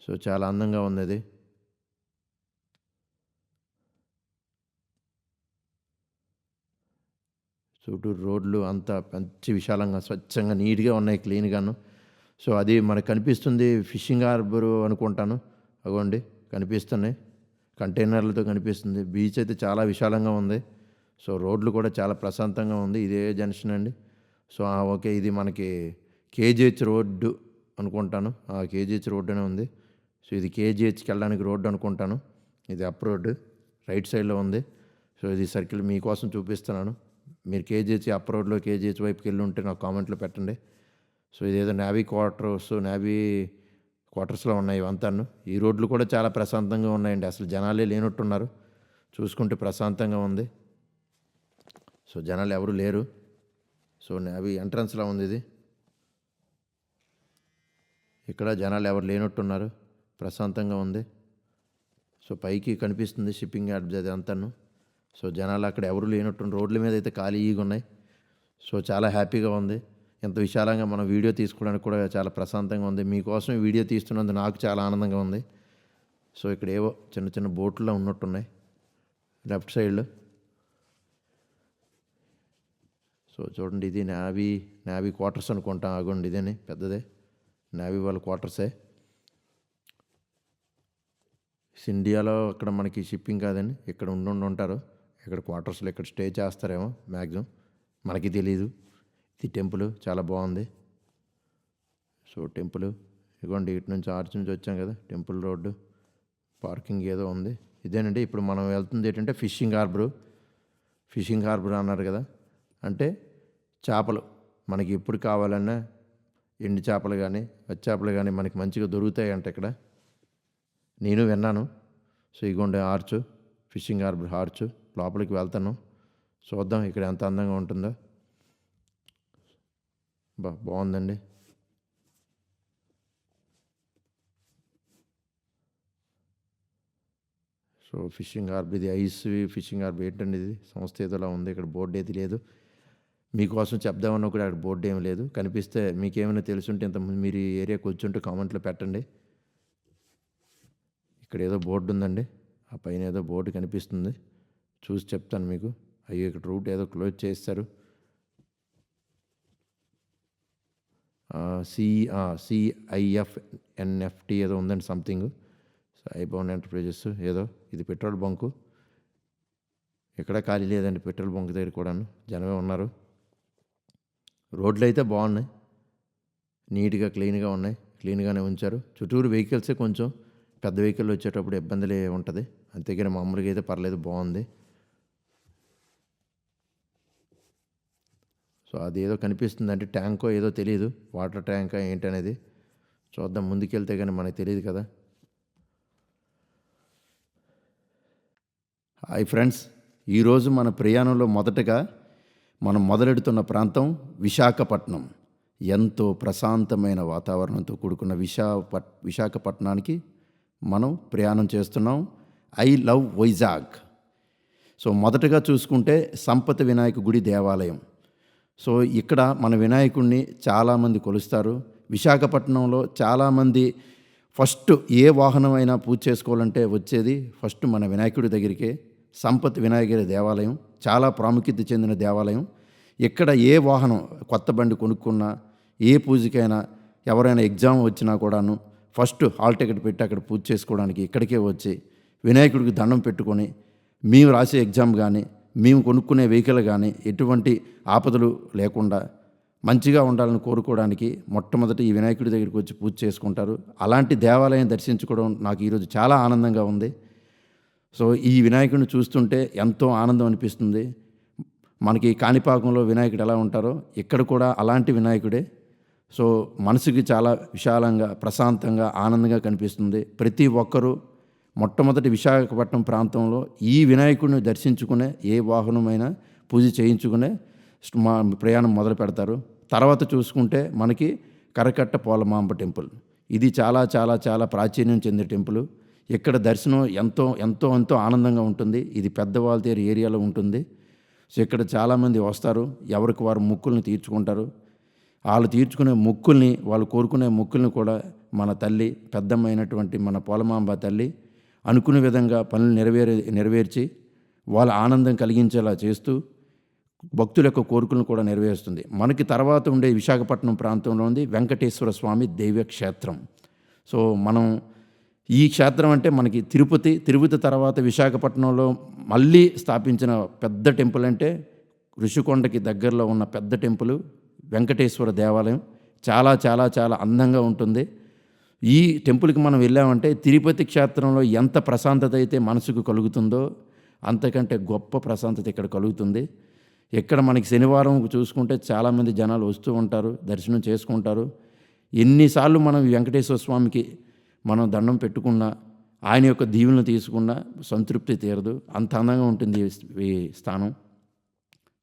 సో చాలా అందంగా ఉంది ఇది. చుట్టూరు రోడ్లు అంతా మంచి విశాలంగా స్వచ్ఛంగా నీట్గా ఉన్నాయి, క్లీన్గాను. సో అది మనకు కనిపిస్తుంది ఫిషింగ్ హార్బర్ అనుకుంటాను. అగోండి కనిపిస్తున్నాయి, కంటైనర్లతో కనిపిస్తుంది. బీచ్ అయితే చాలా విశాలంగా ఉంది. సో రోడ్లు కూడా చాలా ప్రశాంతంగా ఉంది. ఇదే జంక్షన్ అండి. సో ఓకే, ఇది మనకి కేజీహెచ్ రోడ్డు అనుకుంటాను. కేజీహెచ్ రోడ్డు అనే ఉంది. సో ఇది కేజీహెచ్కి వెళ్ళడానికి రోడ్డు అనుకుంటాను. ఇది అప్ రోడ్డు రైట్ సైడ్లో ఉంది. సో ఇది సర్కిల్ మీకోసం చూపిస్తున్నాను. మీరు కేజీహెచ్ అప్ రోడ్లో కేజీహెచ్ వైపుకి వెళ్ళి ఉంటే నాకు కామెంట్లో పెట్టండి. సో ఇదేదో నేవీ క్వార్టర్స్లో ఉన్నాయి ఇవంతాను. ఈ రోడ్లు కూడా చాలా ప్రశాంతంగా ఉన్నాయండి, అసలు జనాలే లేనట్టున్నారు. చూసుకుంటే ప్రశాంతంగా ఉంది. సో జనాలు ఎవరు లేరు. సో నేవీ ఎంట్రన్స్లో ఉంది ఇది. ఇక్కడ జనాలు ఎవరు లేనట్టున్నారు, ప్రశాంతంగా ఉంది. సో పైకి కనిపిస్తుంది షిప్పింగ్ యార్డ్ అది అంతాను. సో జనాలు అక్కడ ఎవరు లేనట్టు, రోడ్ల మీద అయితే ఖాళీగా ఉన్నాయి. సో చాలా హ్యాపీగా ఉంది. ఎంత విశాలంగా మనం వీడియో తీసుకోవడానికి కూడా చాలా ప్రశాంతంగా ఉంది. మీకోసం ఈ వీడియో తీస్తున్నందుకు నాకు చాలా ఆనందంగా ఉంది. సో ఇక్కడ ఏవో చిన్న చిన్న బోట్లలో ఉన్నట్టున్నాయి లెఫ్ట్ సైడ్లో. సో చూడండి, ఇది నేవీ క్వార్టర్స్ అనుకుంటా. ఆగండి, ఇదేనే పెద్దదే నేవీ వాళ్ళ క్వార్టర్సే. ఇండియాలో అక్కడ మనకి షిప్పింగ్ కాదండి, ఇక్కడ ఉంటారు. ఇక్కడ క్వార్టర్స్లో ఇక్కడ స్టే చేస్తారేమో మ్యాక్సిమం, మనకి తెలీదు. ఇది టెంపుల్ చాలా బాగుంది. సో టెంపుల్ ఇదిగోండి, ఇటు నుంచి ఆర్చ్ నుంచి వచ్చాం కదా, టెంపుల్ రోడ్డు, పార్కింగ్ ఏదో ఉంది. ఇదేనండి ఇప్పుడు మనం వెళ్తుంది ఏంటంటే ఫిషింగ్ హార్బర్ అన్నారు కదా. అంటే చేపలు మనకి ఎప్పుడు కావాలన్నా ఎండు చేపలు కానీ పచ్చి చేపలు కానీ మనకి మంచిగా దొరుకుతాయంట ఇక్కడ. నేను విన్నాను. సో ఇగోండి ఆర్చ్, ఫిషింగ్ హార్బర్ ఆర్చ్. లోపలికి వెళ్తాను, చూద్దాం ఇక్కడ ఎంత అందంగా ఉంటుందో. బాగుందండి. సో ఫిషింగ్ హార్బర్, ఇది ఐస్ ఫిషింగ్ హార్బర్ ఏంటండి ఇది? సంస్థ ఏదోలా ఉంది. ఇక్కడ బోర్డు ఏది లేదు. మీకోసం చెప్దామన్నా కూడా అక్కడ బోర్డు ఏమి లేదు. కనిపిస్తే మీకేమైనా తెలుసుంటే ఇంతకుముందు మీరు ఈ ఏరియాకి వచ్చుంటే కామెంట్లో పెట్టండి. ఇక్కడ ఏదో బోర్డు ఉందండి, ఆ పైన ఏదో బోర్డు కనిపిస్తుంది, చూసి చెప్తాను మీకు. అయ్యో ఇక్కడ రూట్ ఏదో క్లోజ్ చేస్తారు. CIFNFT ఏదో ఉందండి సంథింగ్. ఐబౌండ్ ఎంటర్ప్రైజెస్ ఏదో. ఇది పెట్రోల్ బంకు. ఎక్కడ ఖాళీ లేదండి పెట్రోల్ బంక్ దగ్గర కూడాను, జనమే ఉన్నారు. రోడ్లు అయితే బాగున్నాయి, నీట్గా క్లీన్గా ఉన్నాయి, క్లీన్గానే ఉంచారు. చుట్టూరు వెహికల్సే కొంచెం పెద్ద వెహికల్ వచ్చేటప్పుడు ఇబ్బందులే ఉంటుంది, అంతేగాని మామూలుగా అయితే పర్లేదు, బాగుంది. సో అది ఏదో కనిపిస్తుంది, అంటే ట్యాంకో ఏదో తెలియదు, వాటర్ ట్యాంకా ఏంటనేది చూద్దాం. ముందుకెళ్తే కానీ మనకు తెలియదు కదా. హాయ్ ఫ్రెండ్స్, ఈరోజు మన ప్రయాణంలో మొదటగా మనం మొదలెడుతున్న ప్రాంతం విశాఖపట్నం. ఎంతో ప్రశాంతమైన వాతావరణంతో కూడుకున్న విశాఖపట్నానికి మనం ప్రయాణం చేస్తున్నాం. I love Vizag. సో మొదటగా చూసుకుంటే సంపత వినాయక గుడి దేవాలయం. సో ఇక్కడ మన వినాయకుడిని చాలామంది కొలుస్తారు. విశాఖపట్నంలో చాలామంది ఫస్ట్ ఏ వాహనమైనా పూజ చేసుకోవాలంటే వచ్చేది ఫస్ట్ మన వినాయకుడి దగ్గరికే. సంపత్ వినాయకుడి దేవాలయం చాలా ప్రాముఖ్యత చెందిన దేవాలయం. ఇక్కడ ఏ వాహనం కొత్త బండి కొనుక్కున్నా, ఏ పూజకైనా, ఎవరైనా ఎగ్జామ్ వచ్చినా కూడాను ఫస్ట్ హాల్ టికెట్ పెట్టి అక్కడ పూజ చేసుకోవడానికి ఇక్కడికే వచ్చి వినాయకుడికి దండం పెట్టుకొని, మేము రాసే ఎగ్జామ్ కానీ, మేము కొనుక్కునే వెహికల్ కానీ ఎటువంటి ఆపదలు లేకుండా మంచిగా ఉండాలని కోరుకోవడానికి మొట్టమొదటి ఈ వినాయకుడి దగ్గరికి వచ్చి పూజ చేసుకుంటారు. అలాంటి దేవాలయం దర్శించుకోవడం నాకు ఈరోజు చాలా ఆనందంగా ఉంది. సో ఈ వినాయకుడిని చూస్తుంటే ఎంతో ఆనందం అనిపిస్తుంది. మనకి కాణిపాకంలో వినాయకుడు ఎలా ఉంటారో ఇక్కడ కూడా అలాంటి వినాయకుడే. సో మనసుకి చాలా విశాలంగా, ప్రశాంతంగా, ఆనందంగా కనిపిస్తుంది. ప్రతి ఒక్కరూ మొట్టమొదటి విశాఖపట్నం ప్రాంతంలో ఈ వినాయకుడిని దర్శించుకునే, ఏ వాహనమైనా పూజ చేయించుకునే మా ప్రయాణం మొదలు పెడతారు. తర్వాత చూసుకుంటే మనకి కరకట్ట పోలమాంబ టెంపుల్. ఇది చాలా చాలా చాలా ప్రాచీన్యం చెందిన టెంపుల్. ఇక్కడ దర్శనం ఎంతో ఎంతో ఎంతో ఆనందంగా ఉంటుంది. ఇది పెద్దవాళ్ళ ఏరియాలో ఉంటుంది. సో ఇక్కడ చాలామంది వస్తారు, ఎవరికి వారు మొక్కుల్ని తీర్చుకుంటారు. వాళ్ళు తీర్చుకునే మొక్కుల్ని, వాళ్ళు కోరుకునే మొక్కుల్ని కూడా మన తల్లి, పెద్దమ్మైనటువంటి మన పోలమాంబ తల్లి అనుకునే విధంగా పనులు నెరవేర్చి వాళ్ళ ఆనందం కలిగించేలా చేస్తూ భక్తుల యొక్క కోరికలను కూడా నెరవేరుస్తుంది. మనకి తర్వాత ఉండే విశాఖపట్నం ప్రాంతంలో ఉంది వెంకటేశ్వర స్వామి దైవ క్షేత్రం. సో మనం ఈ క్షేత్రం అంటే మనకి తిరుపతి తర్వాత విశాఖపట్నంలో మళ్ళీ స్థాపించిన పెద్ద టెంపుల్ అంటే ఋషికొండకి దగ్గరలో ఉన్న పెద్ద టెంపుల్ వెంకటేశ్వర దేవాలయం. చాలా చాలా చాలా అందంగా ఉంటుంది. ఈ టెంపుల్కి మనం వెళ్ళామంటే తిరుపతి క్షేత్రంలో ఎంత ప్రశాంతత అయితే మనసుకు కలుగుతుందో అంతకంటే గొప్ప ప్రశాంతత ఇక్కడ కలుగుతుంది. ఇక్కడ మనకి శనివారం చూసుకుంటే చాలామంది జనాలు వస్తూ ఉంటారు, దర్శనం చేసుకుంటారు. ఎన్నిసార్లు మనం వెంకటేశ్వర స్వామికి మనం దండం పెట్టుకున్నా, ఆయన యొక్క దీవెనలు తీసుకున్నా సంతృప్తి తీరదు. అంత అందంగా ఉంటుంది ఈ స్థానం.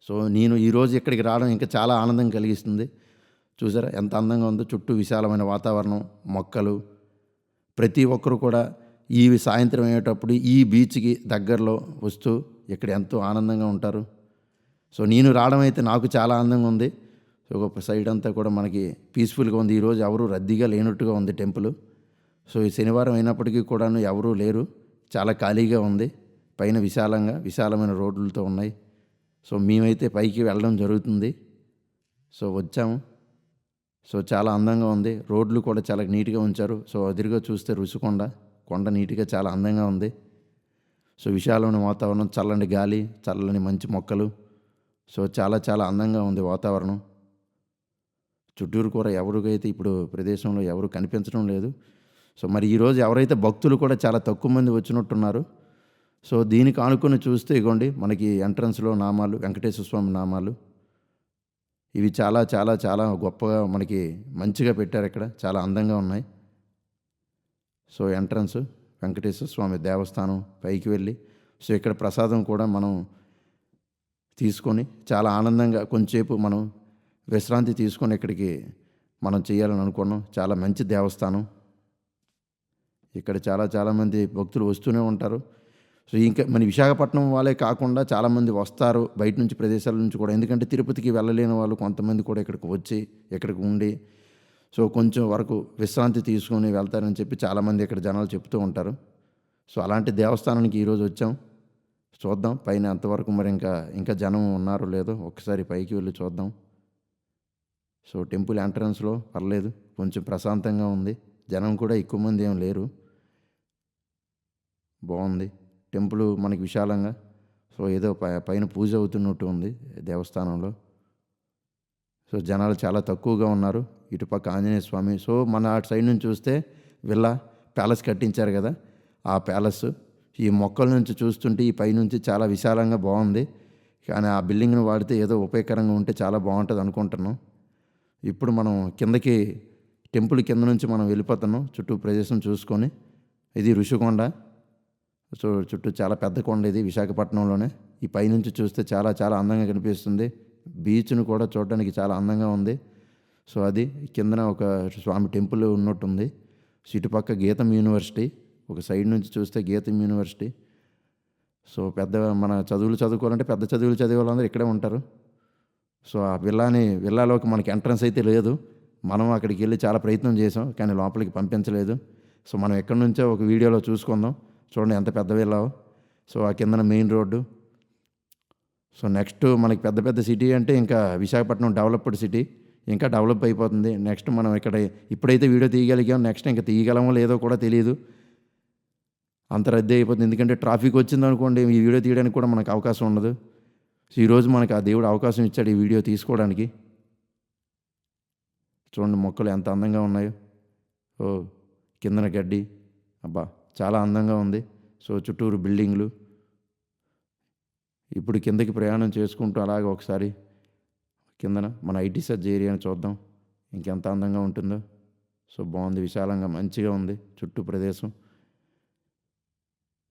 సో నేను ఈరోజు ఇక్కడికి రావడం ఇంకా చాలా ఆనందం కలిగిస్తుంది. చూసారా ఎంత అందంగా ఉందో, చుట్టూ విశాలమైన వాతావరణం, మొక్కలు. ప్రతి ఒక్కరు కూడా ఈ సాయంత్రం అయ్యేటప్పుడు ఈ బీచ్కి దగ్గరలో వస్తూ ఇక్కడ ఎంతో ఆనందంగా ఉంటారు. సో నేను రావడం అయితే నాకు చాలా ఆనందంగా ఉంది. సో ఒక సైడ్ అంతా కూడా మనకి పీస్ఫుల్గా ఉంది. ఈరోజు ఎవరు రద్దీగా లేనట్టుగా ఉంది టెంపుల్. సో ఈ శనివారం అయినప్పటికీ కూడాను ఎవరూ లేరు, చాలా ఖాళీగా ఉంది. పైన విశాలమైన రోడ్లతో ఉన్నాయి. సో మేమైతే పైకి వెళ్ళడం జరుగుతుంది. సో వచ్చాము. సో చాలా అందంగా ఉంది. రోడ్లు కూడా చాలా నీట్గా ఉంచారు. సో ఎదురుగా చూస్తే ఋషికొండ కొండ నీట్గా చాలా అందంగా ఉంది. సో విశాలమైన వాతావరణం, చల్లని గాలి, చల్లని మంచి మొక్కలు. సో చాలా చాలా అందంగా ఉంది వాతావరణం. చుట్టూరు కూడా ఎవరికైతే ఇప్పుడు ప్రదేశంలో ఎవరు కనిపించడం లేదు. సో మరి ఈరోజు ఎవరైతే భక్తులు కూడా చాలా తక్కువ మంది వచ్చినట్టున్నారు. సో దీనికి ఆనుకొని చూస్తే ఇగోండి మనకి ఎంట్రన్స్లో నామాలు, వెంకటేశ్వర స్వామి నామాలు. ఇవి చాలా చాలా చాలా గొప్పగా మనకి మంచిగా పెట్టారు ఇక్కడ. చాలా అందంగా ఉన్నాయి. సో ఎంట్రన్స్ వెంకటేశ్వర స్వామి దేవస్థానం పైకి వెళ్ళి సో ఇక్కడ ప్రసాదం కూడా మనం తీసుకొని చాలా ఆనందంగా కొంచెంసేపు మనం విశ్రాంతి తీసుకొని ఇక్కడికి మనం చేయాలని అనుకున్నాం. చాలా మంచి దేవస్థానం. ఇక్కడ చాలామంది భక్తులు వస్తూనే ఉంటారు. సో ఇంకా మన విశాఖపట్నం వాళ్ళే కాకుండా చాలామంది వస్తారు బయట నుంచి ప్రదేశాల నుంచి కూడా. ఎందుకంటే తిరుపతికి వెళ్ళలేని వాళ్ళు కొంతమంది కూడా ఇక్కడికి వచ్చి ఇక్కడికి ఉండి సో కొంచెం వరకు విశ్రాంతి తీసుకొని వెళ్తారని చెప్పి చాలామంది ఇక్కడ జనాలు చెప్తూ ఉంటారు. సో అలాంటి దేవస్థానానికి ఈరోజు వచ్చాం. చూద్దాం పైన అంతవరకు మరి ఇంకా జనం ఉన్నారో లేదో ఒకసారి పైకి వెళ్ళి చూద్దాం. సో టెంపుల్ ఎంట్రన్స్లో పర్లేదు, కొంచెం ప్రశాంతంగా ఉంది. జనం కూడా ఎక్కువ మంది ఏం లేరు. బాగుంది టెంపుల్ మనకి విశాలంగా. సో ఏదో పైన పూజ అవుతున్నట్టు ఉంది దేవస్థానంలో. సో జనాలు చాలా తక్కువగా ఉన్నారు. ఇటుపక్క ఆంజనేయ స్వామి. సో మన అటు సైడ్ నుంచి చూస్తే విల్లా ప్యాలెస్ కట్టించారు కదా, ఆ ప్యాలెస్ ఈ మొక్కల నుంచి చూస్తుంటే ఈ పైనుంచి చాలా విశాలంగా బాగుంది. కానీ ఆ బిల్డింగ్ను వాడితే ఏదో ఉపయోగకరంగా ఉంటే చాలా బాగుంటుంది అనుకుంటున్నాం. ఇప్పుడు మనం కిందకి టెంపుల్ కింద నుంచి మనం వెళ్ళిపోతున్నాం చుట్టూ ప్రదేశం చూసుకొని. ఇది ఋషికొండ. సో చుట్టూ చాలా పెద్ద కొండ ఇది విశాఖపట్నంలోనే. ఈ పైనుంచి చూస్తే చాలా చాలా అందంగా కనిపిస్తుంది. బీచ్ను కూడా చూడడానికి చాలా అందంగా ఉంది. సో అది కిందన ఒక స్వామి టెంపుల్ ఉన్నట్టుంది. ఇటుపక్క గీతం యూనివర్సిటీ, ఒక సైడ్ నుంచి చూస్తే గీతం యూనివర్సిటీ. సో పెద్ద మన చదువుకోవాలంటే పెద్ద చదువులు చదివే వాళ్ళందరూ ఇక్కడే ఉంటారు. సో ఆ విల్లాలోకి మనకి ఎంట్రన్స్ అయితే లేదు. మనం అక్కడికి వెళ్ళి చాలా ప్రయత్నం చేసాం కానీ లోపలికి పంపించలేదు. సో మనం ఎక్కడి నుంచో ఒక వీడియోలో చూసుకుందాం. చూడండి ఎంత పెద్ద విల్లావో. సో ఆ కిందన మెయిన్ రోడ్డు. సో నెక్స్ట్ మనకి పెద్ద సిటీ అంటే ఇంకా విశాఖపట్నం డెవలప్డ్ సిటీ, ఇంకా డెవలప్ అయిపోతుంది. నెక్స్ట్ మనం ఇక్కడ ఇప్పుడైతే వీడియో తీయగలిగాం, నెక్స్ట్ ఇంకా తీయగలమో లేదో కూడా తెలియదు. అంత రద్దీ అయిపోతుంది. ఎందుకంటే ట్రాఫిక్ వచ్చిందనుకోండి ఈ వీడియో తీయడానికి కూడా మనకు అవకాశం ఉండదు. సో ఈరోజు మనకు ఆ దేవుడు అవకాశం ఇచ్చాడు ఈ వీడియో తీసుకోవడానికి. చూడండి మొక్కలు ఎంత అందంగా ఉన్నాయో. ఓ కిందన గడ్డి, అబ్బా చాలా అందంగా ఉంది. సో చుట్టూరు బిల్డింగ్లు. ఇప్పుడు కిందకి ప్రయాణం చేసుకుంటూ అలాగే ఒకసారి కిందన మన ఐటీ సర్జ్ ఏరియాని చూద్దాం ఇంకెంత అందంగా ఉంటుందో. సో బాగుంది, విశాలంగా మంచిగా ఉంది చుట్టూ ప్రదేశం.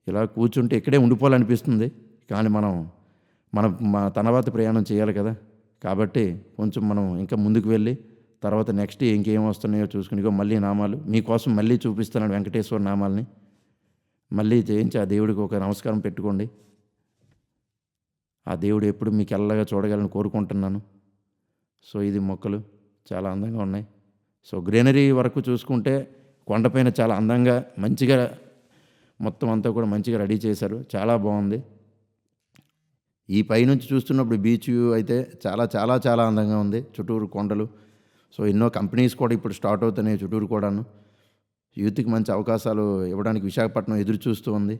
ఇలా కూర్చుంటే ఇక్కడే ఉండిపోవాలనిపిస్తుంది. కానీ మన తర్వాత ప్రయాణం చేయాలి కదా, కాబట్టి కొంచెం మనం ఇంకా ముందుకు వెళ్ళి తర్వాత నెక్స్ట్ ఇంకేం వస్తున్నాయో చూసుకుని మళ్ళీ నామాలు మీకోసం మళ్ళీ చూపిస్తున్నాడు. వెంకటేశ్వర నామాల్ని మళ్ళీ చేయించి ఆ దేవుడికి ఒక నమస్కారం పెట్టుకోండి. ఆ దేవుడు ఎప్పుడు మీకు ఎల్లగా చూడగలని కోరుకుంటున్నాను. సో ఇది మొక్కలు చాలా అందంగా ఉన్నాయి. సో గ్రీనరీ వరకు చూసుకుంటే కొండపైన చాలా అందంగా మంచిగా మొత్తం అంతా కూడా మంచిగా రెడీ చేశారు. చాలా బాగుంది. ఈ పైనుంచి చూస్తున్నప్పుడు బీచ్ వ్యూ అయితే చాలా చాలా చాలా అందంగా ఉంది. చుట్టూరు కొండలు. సో ఎన్నో కంపెనీస్ కూడా ఇప్పుడు స్టార్ట్ అవుతున్నాయి చుట్టూరు కూడాను. యూత్కి మంచి అవకాశాలు ఇవ్వడానికి విశాఖపట్నం ఎదురు చూస్తూ ఉంది.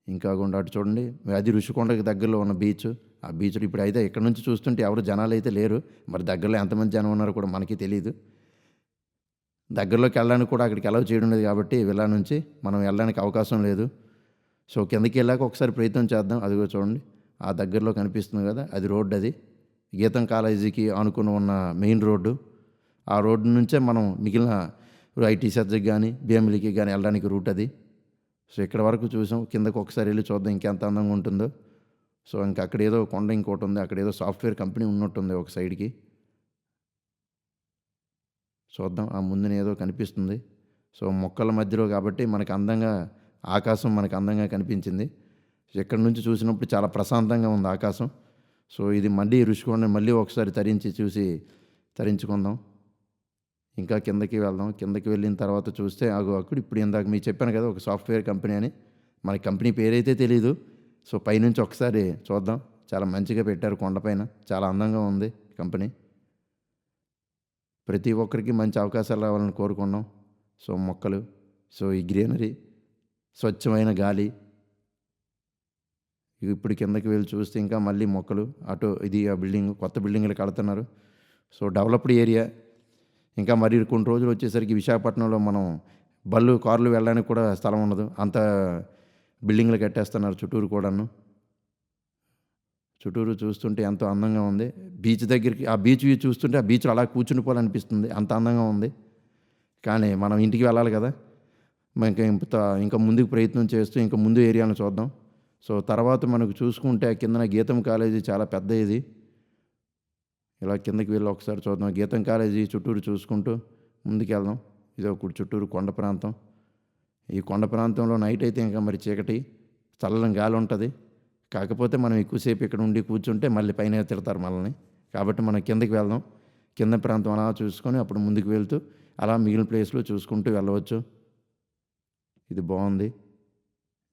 ఇంకా గుండా అటు చూడండి, అది ఋషికొండకి దగ్గరలో ఉన్న బీచ్. ఆ బీచ్లో ఇప్పుడు అయితే ఇక్కడ నుంచి చూస్తుంటే ఎవరు జనాలు అయితే లేరు. మరి దగ్గరలో ఎంతమంది జనం ఉన్నారో కూడా మనకి తెలియదు. దగ్గరలోకి వెళ్ళడానికి కూడా అక్కడికి అలౌ చేయడం లేదు కాబట్టి విల్లా నుంచి మనం వెళ్ళడానికి అవకాశం లేదు. సో కిందకి వెళ్ళాక ఒకసారి ప్రయత్నం చేద్దాం. అదిగో చూడండి ఆ దగ్గరలో కనిపిస్తుంది కదా, అది రోడ్డు. అది గీతం కాలేజీకి ఆనుకుని ఉన్న మెయిన్ రోడ్డు. ఆ రోడ్డు నుంచే మనం మిగిలిన ఐటీ సర్జ్కి కానీ బిఎంఎల్కి కానీ వెళ్ళడానికి రూట్ అది. సో ఇక్కడ వరకు చూసాం. కిందకు ఒకసారి వెళ్ళి చూద్దాం ఇంకెంత అందంగా ఉంటుందో. సో ఇంకా అక్కడ ఏదో కొండ ఇంకోటి ఉంది, అక్కడ ఏదో సాఫ్ట్వేర్ కంపెనీ ఉన్నట్టుంది ఒక సైడ్కి. చూద్దాం, ఆ ముందున ఏదో కనిపిస్తుంది. సో మొక్కల మధ్యలో కాబట్టి మనకు అందంగా ఆకాశం మనకు అందంగా కనిపించింది. ఎక్కడి నుంచి చూసినప్పుడు చాలా ప్రశాంతంగా ఉంది ఆకాశం. సో ఇది మళ్ళీ ఋషికొండ మళ్ళీ ఒకసారి తరించుకుందాం. ఇంకా కిందకి వెళ్దాం. కిందకి వెళ్ళిన తర్వాత చూస్తే అక్కడ ఇప్పుడు ఇందాక మీకు చెప్పాను కదా ఒక సాఫ్ట్వేర్ కంపెనీ అని. మన కంపెనీ పేరైతే తెలీదు. సో పైనుంచి ఒకసారి చూద్దాం. చాలా మంచిగా పెట్టారు కొండపైన, చాలా అందంగా ఉంది కంపెనీ. ప్రతి ఒక్కరికి మంచి అవకాశాలు రావాలని కోరుకున్నాం. సో మొక్కలు, సో ఈ గ్రీనరీ, స్వచ్ఛమైన గాలి. ఇప్పుడు కిందకి వెళ్ళి చూస్తే ఇంకా మళ్ళీ మొక్కలు. అటు ఇది ఆ బిల్డింగ్, కొత్త బిల్డింగ్లు కడుతున్నారు. So developed area. ఇంకా మరి కొన్ని రోజులు వచ్చేసరికి విశాఖపట్నంలో మనం కార్లు వెళ్ళడానికి కూడా స్థలం ఉండదు, అంత బిల్డింగ్లు కట్టేస్తున్నారు చుట్టూరు కూడాను. చుట్టూరు చూస్తుంటే ఎంతో అందంగా ఉంది. బీచ్ దగ్గరికి ఆ బీచ్ వ్యూ చూస్తుంటే ఆ బీచ్‌లో అలా కూర్చుండిపోవాలనిపిస్తుంది. అంత అందంగా ఉంది. కానీ మనం ఇంటికి వెళ్ళాలి కదా! ఇంక ఇంకా ముందుకు ప్రయత్నం చేస్తూ ఇంకా ముందు ఏరియాలను చూద్దాం. సో, తర్వాత మనకు చూసుకుంటే ఆ కిందన గీతం కాలేజీ చాలా పెద్ద ఇది. ఇలా కిందకి వెళ్ళి ఒకసారి చూద్దాం. గీతం కాలేజీ చుట్టూరు చూసుకుంటూ ముందుకెళ్దాం. ఇది ఒక చుట్టూరు కొండ ప్రాంతం. ఈ కొండ ప్రాంతంలో నైట్ అయితే ఇంకా మరి చీకటి, చల్లని గాలి ఉంటది. కాకపోతే మనం ఎక్కువసేపు ఇక్కడ ఉండి కూర్చుంటే మళ్ళీ పైన తిడతారు మనల్ని. కాబట్టి మనం కిందకి వెళ్దాం. కింద ప్రాంతం అలా చూసుకొని అప్పుడు ముందుకు వెళ్తూ అలా మిగిలిన ప్లేస్‌లు చూసుకుంటూ వెళ్ళవచ్చు. ఇది బావుంది.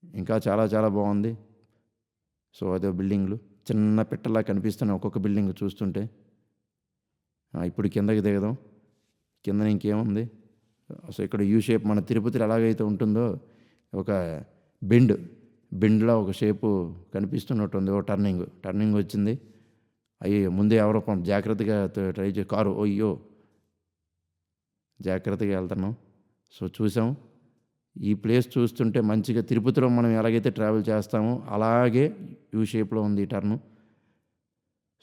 ఇంకా చాలా చాలా బావుంది. సో, అదో బిల్డింగులు. చిన్న పిట్టలా కనిపిస్తున్నాయి ఒక్కొక్క బిల్డింగ్ చూస్తుంటే. ఇప్పుడు కిందకి దిగదాం. కిందన ఇంకేముంది? సో, ఇక్కడ యూ షేప్ మన తిరుపతిలో ఎలాగైతే ఉంటుందో ఒక బెండ్‌లా ఒక షేపు కనిపిస్తున్నట్టుంది. ఓ టర్నింగ్ వచ్చింది. అయ్యయ్యో! ముందే ఎవరో జాగ్రత్తగా ట్రై కారు అయ్యో! జాగ్రత్తగా వెళ్తున్నాం. సో, చూసాం. ఈ ప్లేస్ చూస్తుంటే మంచిగా తిరుపతిలో మనం ఎలాగైతే ట్రావెల్ చేస్తామో అలాగే యూ షేప్‌లో ఉంది ఈ టర్ను.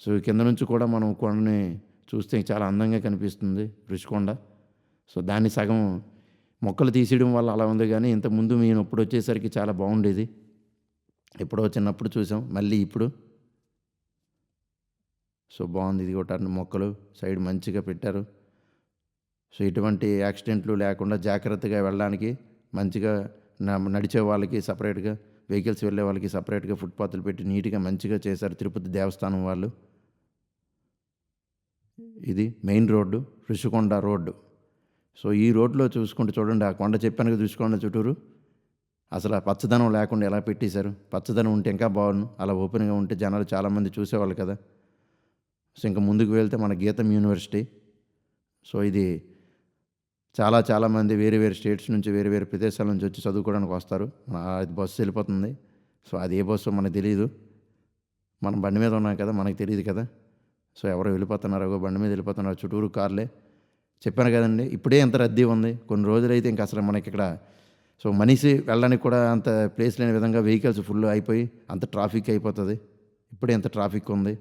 సో, కింద నుంచి కూడా మనం కొండని చూస్తే చాలా అందంగా కనిపిస్తుంది రుషికొండ. సో, దాన్ని సగం మొక్కలు తీసేయడం వల్ల అలా ఉంది గానీ, ఇంతకుముందు మేమప్పుడు వచ్చేసరికి చాలా బాగుండేది. ఎప్పుడో చిన్నప్పుడు చూసాం. మళ్ళీ ఇప్పుడు. సో, బాగుంది. ఇది కూడా మొక్కలు సైడ్ మంచిగా పెట్టారు. సో, ఎటువంటి యాక్సిడెంట్లు లేకుండా జాగ్రత్తగా వెళ్ళడానికి మంచిగా నడిచే వాళ్ళకి సపరేట్‌గా, వెహికల్స్ వెళ్ళే వాళ్ళకి సపరేట్‌గా ఫుట్‌పాత్‌లు పెట్టి నీట్‌గా మంచిగా చేశారు తిరుపతి దేవస్థానం వాళ్ళు. ఇది main road, Rushikonda road. So, ఈ రోడ్లో చూసుకుంటే చూడండి, ఆ కొండ చెప్పాను కదా ఋషికొండ చుట్టూరు. అసలు ఆ పచ్చదనం లేకుండా ఎలా పెట్టేశారు. పచ్చదనం ఉంటే ఇంకా బాగుండు. అలా ఓపెన్‌గా ఉంటే జనాలు చాలామంది చూసేవాళ్ళు కదా! సో, ఇంక ముందుకు వెళ్తే మన గీతం యూనివర్సిటీ. సో, ఇది చాలామంది వేరే వేరే స్టేట్స్ నుంచి, వేరే వేరే ప్రదేశాల నుంచి వచ్చి చదువుకోవడానికి వస్తారు. అది బస్సు వెళ్ళిపోతుంది. సో, అది ఏ బస్సో మనకు తెలీదు. మనం బండి మీద ఉన్నాం కదా! మనకు తెలీదు కదా! సో, ఎవరో వెళ్ళిపోతున్నారు. అగో బండి మీద వెళ్ళిపోతున్నారు. చుట్టూరు కార్లే. చెప్పాను కదండీ! ఇప్పుడే ఇంత రద్దీ ఉంది. కొన్ని రోజులైతే ఇంక అసలు మనకిక్కడ సో, మనిషి వెళ్ళడానికి కూడా అంత ప్లేస్ లేని విధంగా వెహికల్స్ ఫుల్ అయిపోయి అంత ట్రాఫిక్ అయిపోతది. ఇప్పుడే ఇంత ట్రాఫిక్ ఉంది.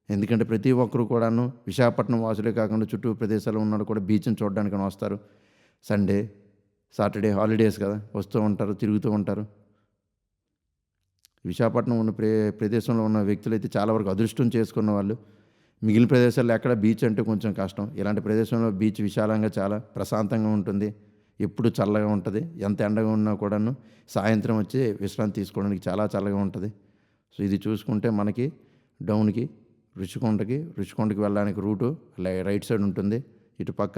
ఎందుకంటే ప్రతి ఒక్కరు కూడాను విశాఖపట్నం వాసులే కాకుండా చుట్టూ ప్రదేశాల్లో ఉన్నోళ్ళు కూడా బీచ్‌ని చూడడానికని వస్తారు. సండే, సాటర్డే హాలిడేస్ కదా! వస్తూ ఉంటారు, తిరుగుతూ ఉంటారు. విశాఖపట్నం ఉన్న ప్రదేశంలో ఉన్న వ్యక్తులైతే చాలా వరకు అదృష్టం చేసుకున్న వాళ్ళు. మిగిలిన ప్రదేశాల్లో ఎక్కడ బీచ్ అంటే కొంచెం కష్టం. ఇలాంటి ప్రదేశంలో బీచ్ విశాలంగా చాలా ప్రశాంతంగా ఉంటుంది. ఎప్పుడు చల్లగా ఉంటది. ఎంత ఎండగా ఉన్నా కూడాను సాయంత్రం వచ్చి విశ్రాంతి తీసుకోవడానికి చాలా చల్లగా ఉంటది. సో, ఇది చూసుకుంటే మనకి డౌన్‌కి ఋషికొండకి వెళ్ళడానికి రూటు రైట్ సైడ్ ఉంటుంది. ఇటు పక్క